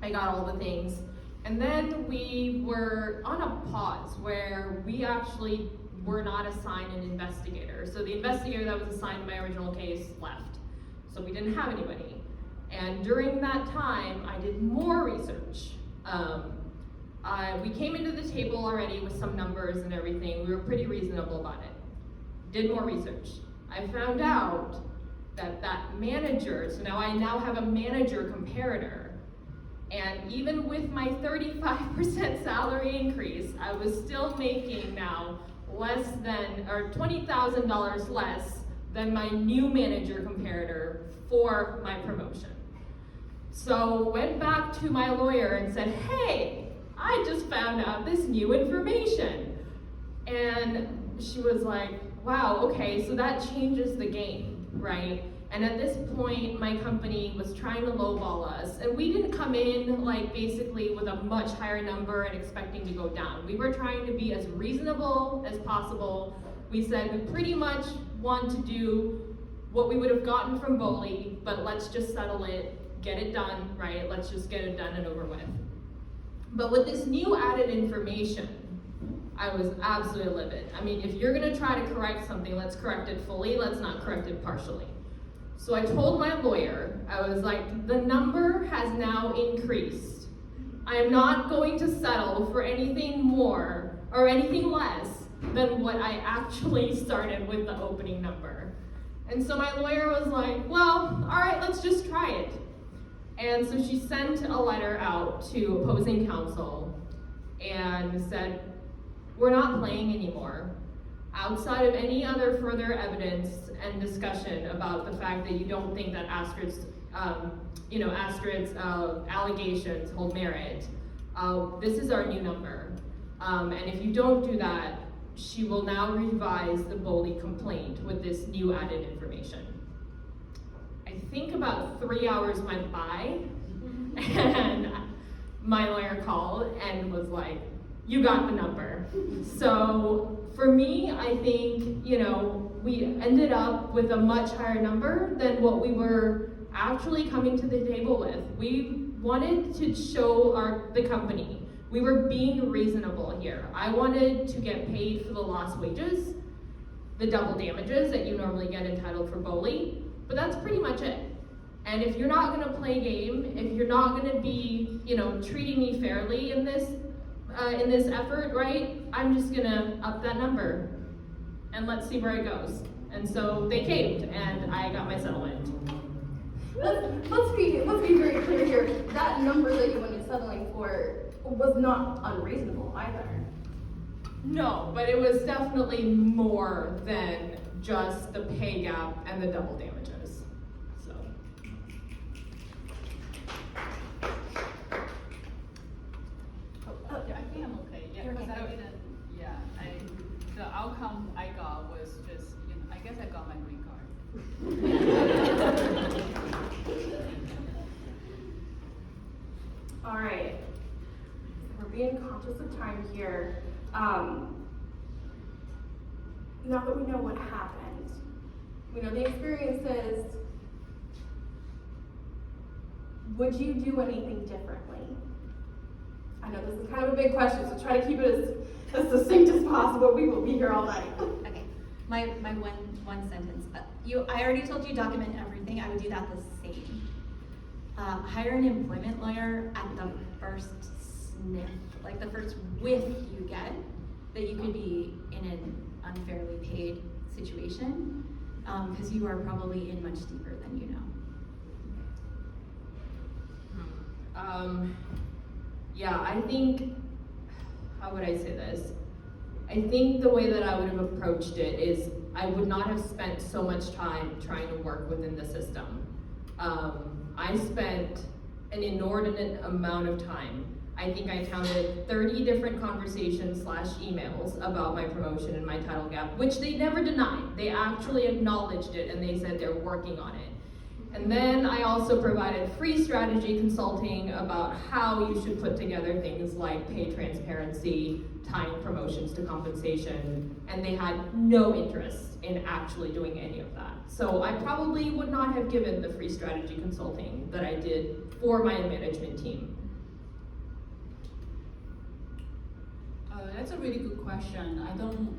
I got all the things, and then we were on a pause where we actually were not assigned an investigator. So the investigator that was assigned to my original case left. So we didn't have anybody. And during that time, I did more research. We came into the table already with some numbers and everything. We were pretty reasonable about it. Did more research. I found out that manager, so now I have a manager comparator. And even with my 35% salary increase, I was still making now less than, or $20,000 less than my new manager comparator for my promotion. So went back to my lawyer and said, hey, I just found out this new information. And she was like, wow, okay, so that changes the game, right? And at this point, my company was trying to lowball us, and we didn't come in like basically with a much higher number and expecting to go down. We were trying to be as reasonable as possible. We said we pretty much want to do what we would have gotten from BOLI, but let's just settle it, get it done, right? Let's just get it done and over with. But with this new added information, I was absolutely livid. I mean, if you're gonna try to correct something, let's correct it fully, let's not correct it partially. So I told my lawyer, I was like, the number has now increased. I am not going to settle for anything more or anything less than what I actually started with the opening number. And so my lawyer was like, well, all right, let's just try it. And so she sent a letter out to opposing counsel and said, we're not playing anymore. Outside of any other further evidence and discussion about the fact that you don't think that Astrid's allegations hold merit, this is our new number. And if you don't do that, she will now revise the BOLI complaint with this new added information. I think about 3 hours went by, and my lawyer called and was like, you got the number. So for me, I think, we ended up with a much higher number than what we were actually coming to the table with. We wanted to show the company, we were being reasonable here. I wanted to get paid for the lost wages, the double damages that you normally get entitled for BOLI, but that's pretty much it. And if you're not gonna play game, if you're not gonna be, treating me fairly in this effort, right, I'm just gonna up that number and let's see where it goes. And so they caved and I got my settlement. Let's be very clear here. That number that you went in settling for was not unreasonable either. No, but it was definitely more than just the pay gap and the double damages. So. I think I'm okay. Yeah, because I didn't. Yeah, the outcome I got was just, I guess I got my green card. All right. We're being conscious of time here. Now that we know what happened, we know the experiences, would you do anything differently? I know this is kind of a big question, so try to keep it as succinct as possible. We will be here all night. Okay, my one sentence. I already told you document everything. I would do that the same. Hire an employment lawyer at the first sniff like the first whiff you get that you could be in an unfairly paid situation, because you are probably in much deeper than you know. Yeah, I think, how would I say this? I think the way that I would have approached it is I would not have spent so much time trying to work within the system. I spent an inordinate amount of time. I think I counted 30 different conversations / emails about my promotion and my title gap, which they never denied. They actually acknowledged it and they said they're working on it. And then I also provided free strategy consulting about how you should put together things like pay transparency, tying promotions to compensation, and they had no interest in actually doing any of that. So I probably would not have given the free strategy consulting that I did for my management team. That's a really good question. I don't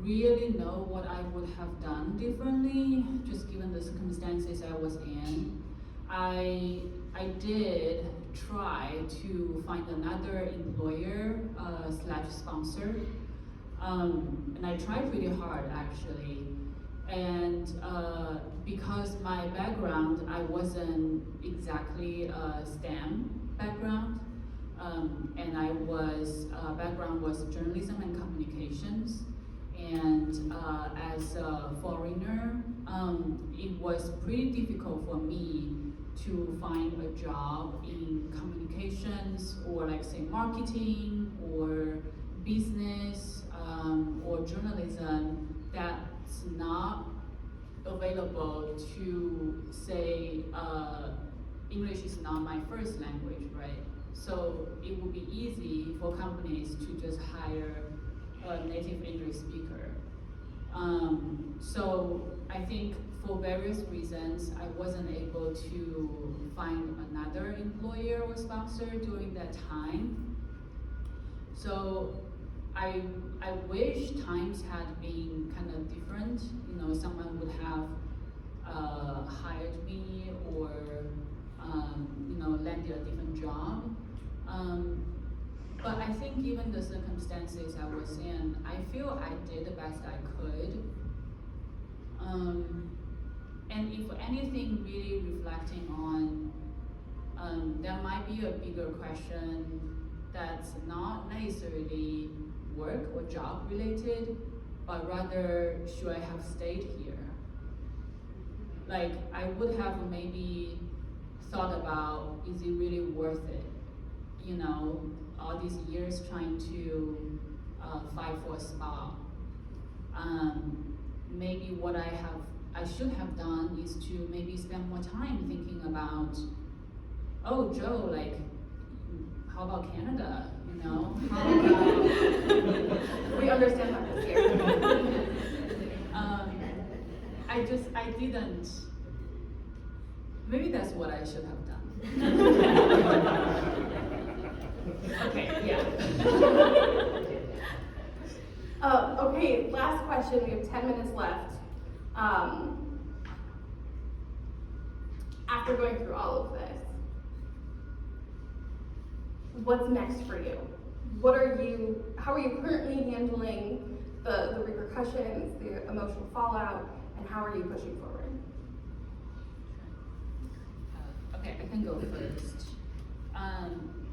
really know what I would have done differently, just given the circumstances I was in. I did try to find another employer / sponsor, and I tried really hard actually. And because my background, I wasn't exactly a STEM background, and I was background was journalism and communications. And as a foreigner, it was pretty difficult for me to find a job in communications or like say marketing or business or journalism that's not available to say English is not my first language, right? So it would be easy for companies to just hire a native English speaker. So I think for various reasons, I wasn't able to find another employer or sponsor during that time. So I wish times had been kind of different. You know, someone would have hired me or you know, landed a different job. But I think given the circumstances I was in, I feel I did the best I could. And if anything, really reflecting on, there might be a bigger question that's not necessarily work or job related, but rather, should I have stayed here? Like, I would have maybe thought about, is it really worth it? You know, all these years trying to fight for a spot. Maybe what I should have done is to maybe spend more time thinking about, oh, Joe, like, how about Canada? You know, how about We understand that this year. I didn't. Maybe that's what I should have done. Okay, yeah. Okay, last question. We have 10 minutes left. After going through all of this, what's next for you? How are you currently handling the repercussions, the emotional fallout, and how are you pushing forward? Okay, I can go first.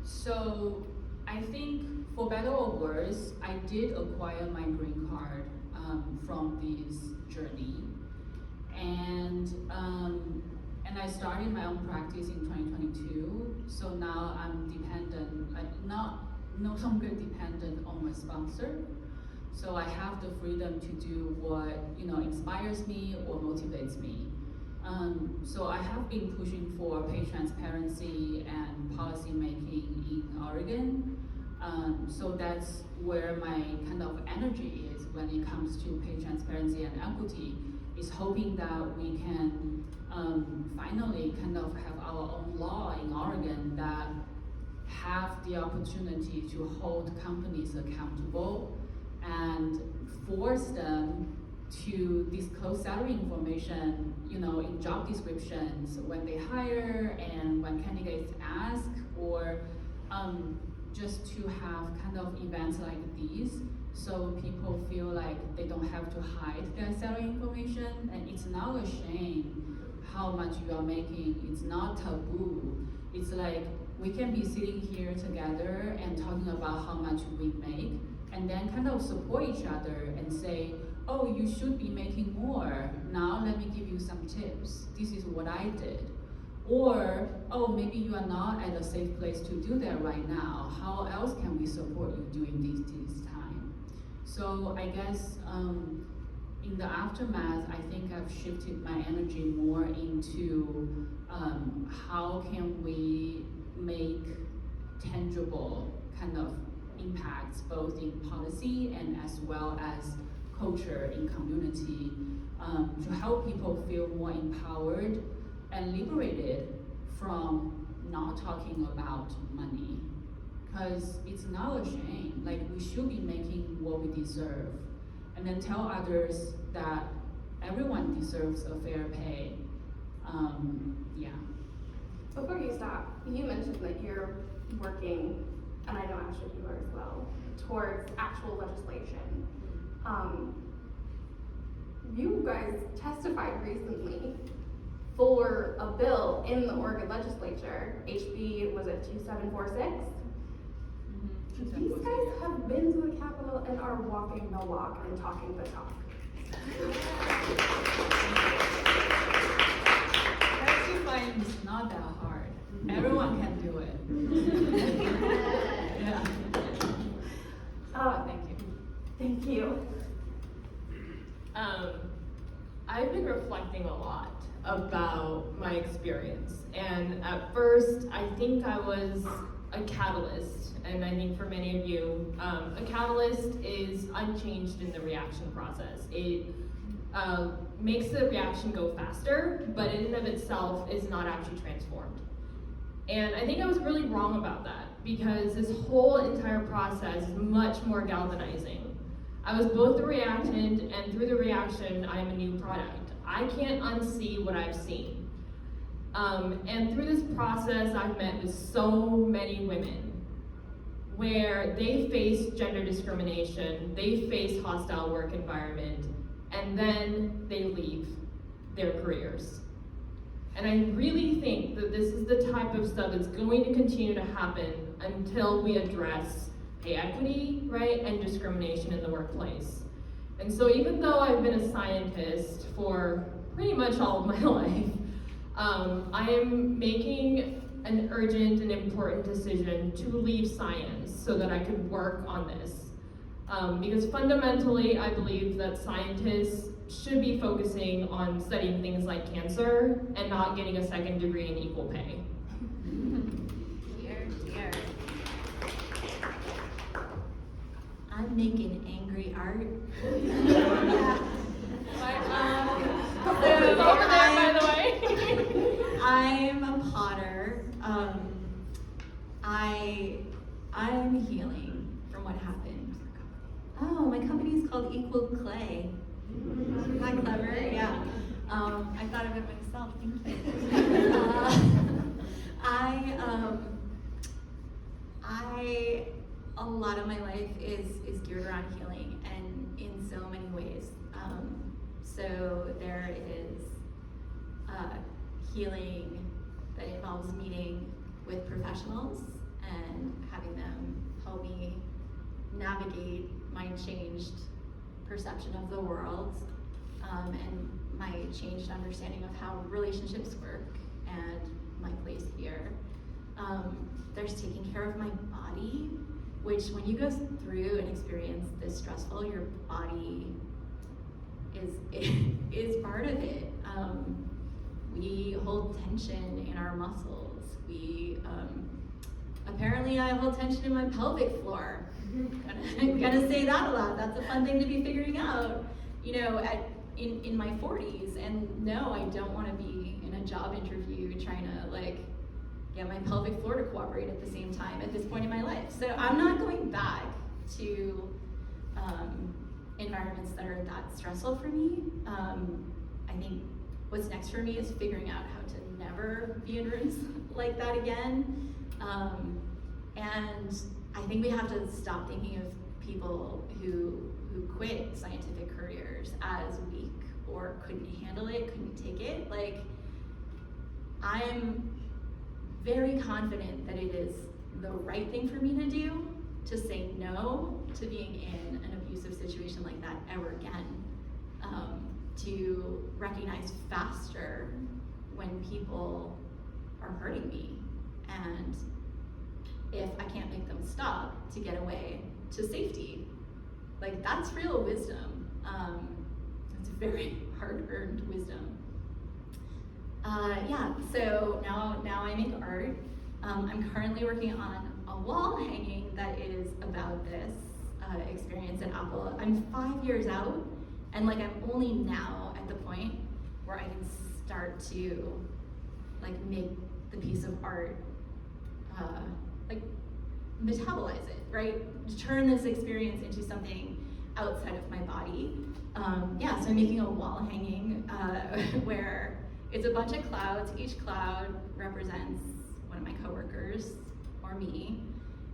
So I think for better or worse, I did acquire my green card from this journey, and I started my own practice in 2022. So now I'm dependent, no longer dependent on my sponsor. So I have the freedom to do what inspires me or motivates me. So I have been pushing for pay transparency and policy making in Oregon. So that's where my kind of energy is when it comes to pay transparency and equity, is hoping that we can finally kind of have our own law in Oregon that have the opportunity to hold companies accountable and force them to disclose salary information, in job descriptions when they hire and when candidates ask, or just to have kind of events like these, so people feel like they don't have to hide their salary information, and it's not a shame how much you are making. It's not taboo. It's like we can be sitting here together and talking about how much we make, and then kind of support each other and say, oh, you should be making more. Now let me give you some tips. This is what I did. Or, oh, maybe you are not at a safe place to do that right now. How else can we support you during this time? So I guess in the aftermath, I think I've shifted my energy more into how can we make tangible kind of impacts, both in policy and as well as culture in community, to help people feel more empowered and liberated from not talking about money. Because it's not a shame, like we should be making what we deserve. And then tell others that everyone deserves a fair pay. Yeah. Before you stop, you mentioned that you're working, and I know Astrid you are as well, towards actual legislation. You guys testified recently for a bill in the Oregon legislature, HB, was it 2746? These guys have been to the Capitol and are walking the walk and talking the talk. Testifying is not that hard. Everyone can do it. Yeah. Thank you. Thank you. I've been reflecting a lot about my experience, and at first I think I was a catalyst, and I think for many of you, a catalyst is unchanged in the reaction process. It makes the reaction go faster, but in and of itself is not actually transformed. And I think I was really wrong about that, because this whole entire process is much more galvanizing. I was both the reactant, and through the reaction, I am a new product. I can't unsee what I've seen. And through this process, I've met with so many women where they face gender discrimination, they face hostile work environment, and then they leave their careers. And I really think that this is the type of stuff that's going to continue to happen until we address pay equity, right, and discrimination in the workplace. And so even though I've been a scientist for pretty much all of my life, I am making an urgent and important decision to leave science so that I could work on this. Because fundamentally, I believe that scientists should be focusing on studying things like cancer and not getting a second degree in equal pay. Dear, dear. I'm making angry art. Over there, by the way. I'm a potter. I'm healing from what happened. Oh, my company is called Equal Clay. Isn't that clever? Yeah. I thought of it myself. Thank you. A lot of my life is geared around healing, and in so many ways. So there is healing that involves meeting with professionals and having them help me navigate my changed perception of the world, and my changed understanding of how relationships work and my place here. There's taking care of my body, which when you go through an experience this stressful, your body is part of it. We hold tension in our muscles. Apparently I hold tension in my pelvic floor. I'm gonna say that a lot. That's a fun thing to be figuring out, you know, in my 40s. And no, I don't want to be in a job interview trying to like get my pelvic floor to cooperate at the same time at this point in my life. So I'm not going back to environments that are that stressful for me. I think what's next for me is figuring out how to never be in rooms like that again. And I think we have to stop thinking of people who quit scientific careers as weak or couldn't handle it, couldn't take it. Like, I'm very confident that it is the right thing for me to do to say no to being in an abusive situation like that ever again. To recognize faster when people are hurting me, and if I can't make them stop, to get away to safety. Like, that's real wisdom. It's very hard-earned wisdom. Yeah, so now I make art. I'm currently working on a wall hanging that is about this experience at Apple. I'm 5 years out, and like, I'm only now at the point where I can start to like make the piece of art, like metabolize it, right? Turn this experience into something outside of my body. Yeah, so I'm making a wall hanging where it's a bunch of clouds. Each cloud represents one of my coworkers or me,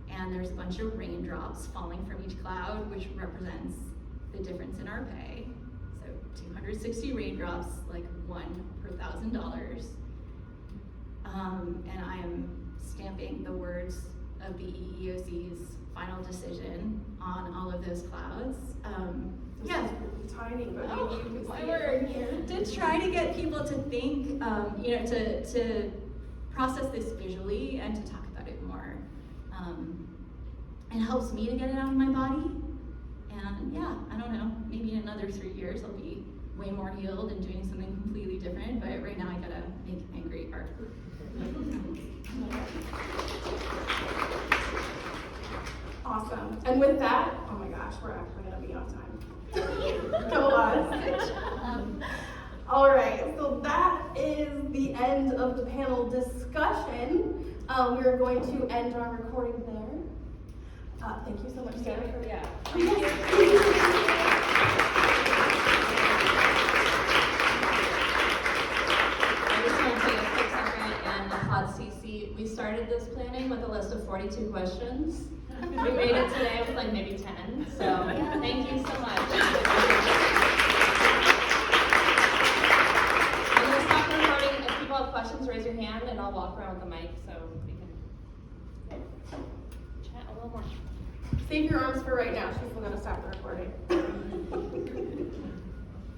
and there's a bunch of raindrops falling from each cloud, which represents the difference in our pay. So 260 raindrops, like one per $1,000. And I am stamping the words of the EEOC's final decision on all of those clouds. Yeah. This is really tiny, but Oh, maybe you can my see word. it from here. To try to get people to think, you know, to process this visually and to talk about it more. It helps me to get it out of my body. And yeah, I don't know, maybe in another 3 years I'll be way more healed and doing something completely different, but right now I gotta make angry art. Awesome. And with that, oh my gosh, we're actually gonna be on time. Go on. All right, so that is the end of the panel discussion. We are going to end our recording there. Thank you so much, Sarah. Yeah. I just want to take a quick second and applaud CiCi. We started this planning with a list of 42 questions. We made it today with like maybe 10, so thank you so much. I'm going to stop recording. If people have questions, raise your hand and I'll walk around with the mic so we can chat a little more. Save your arms for right now. She's still gonna stop the recording.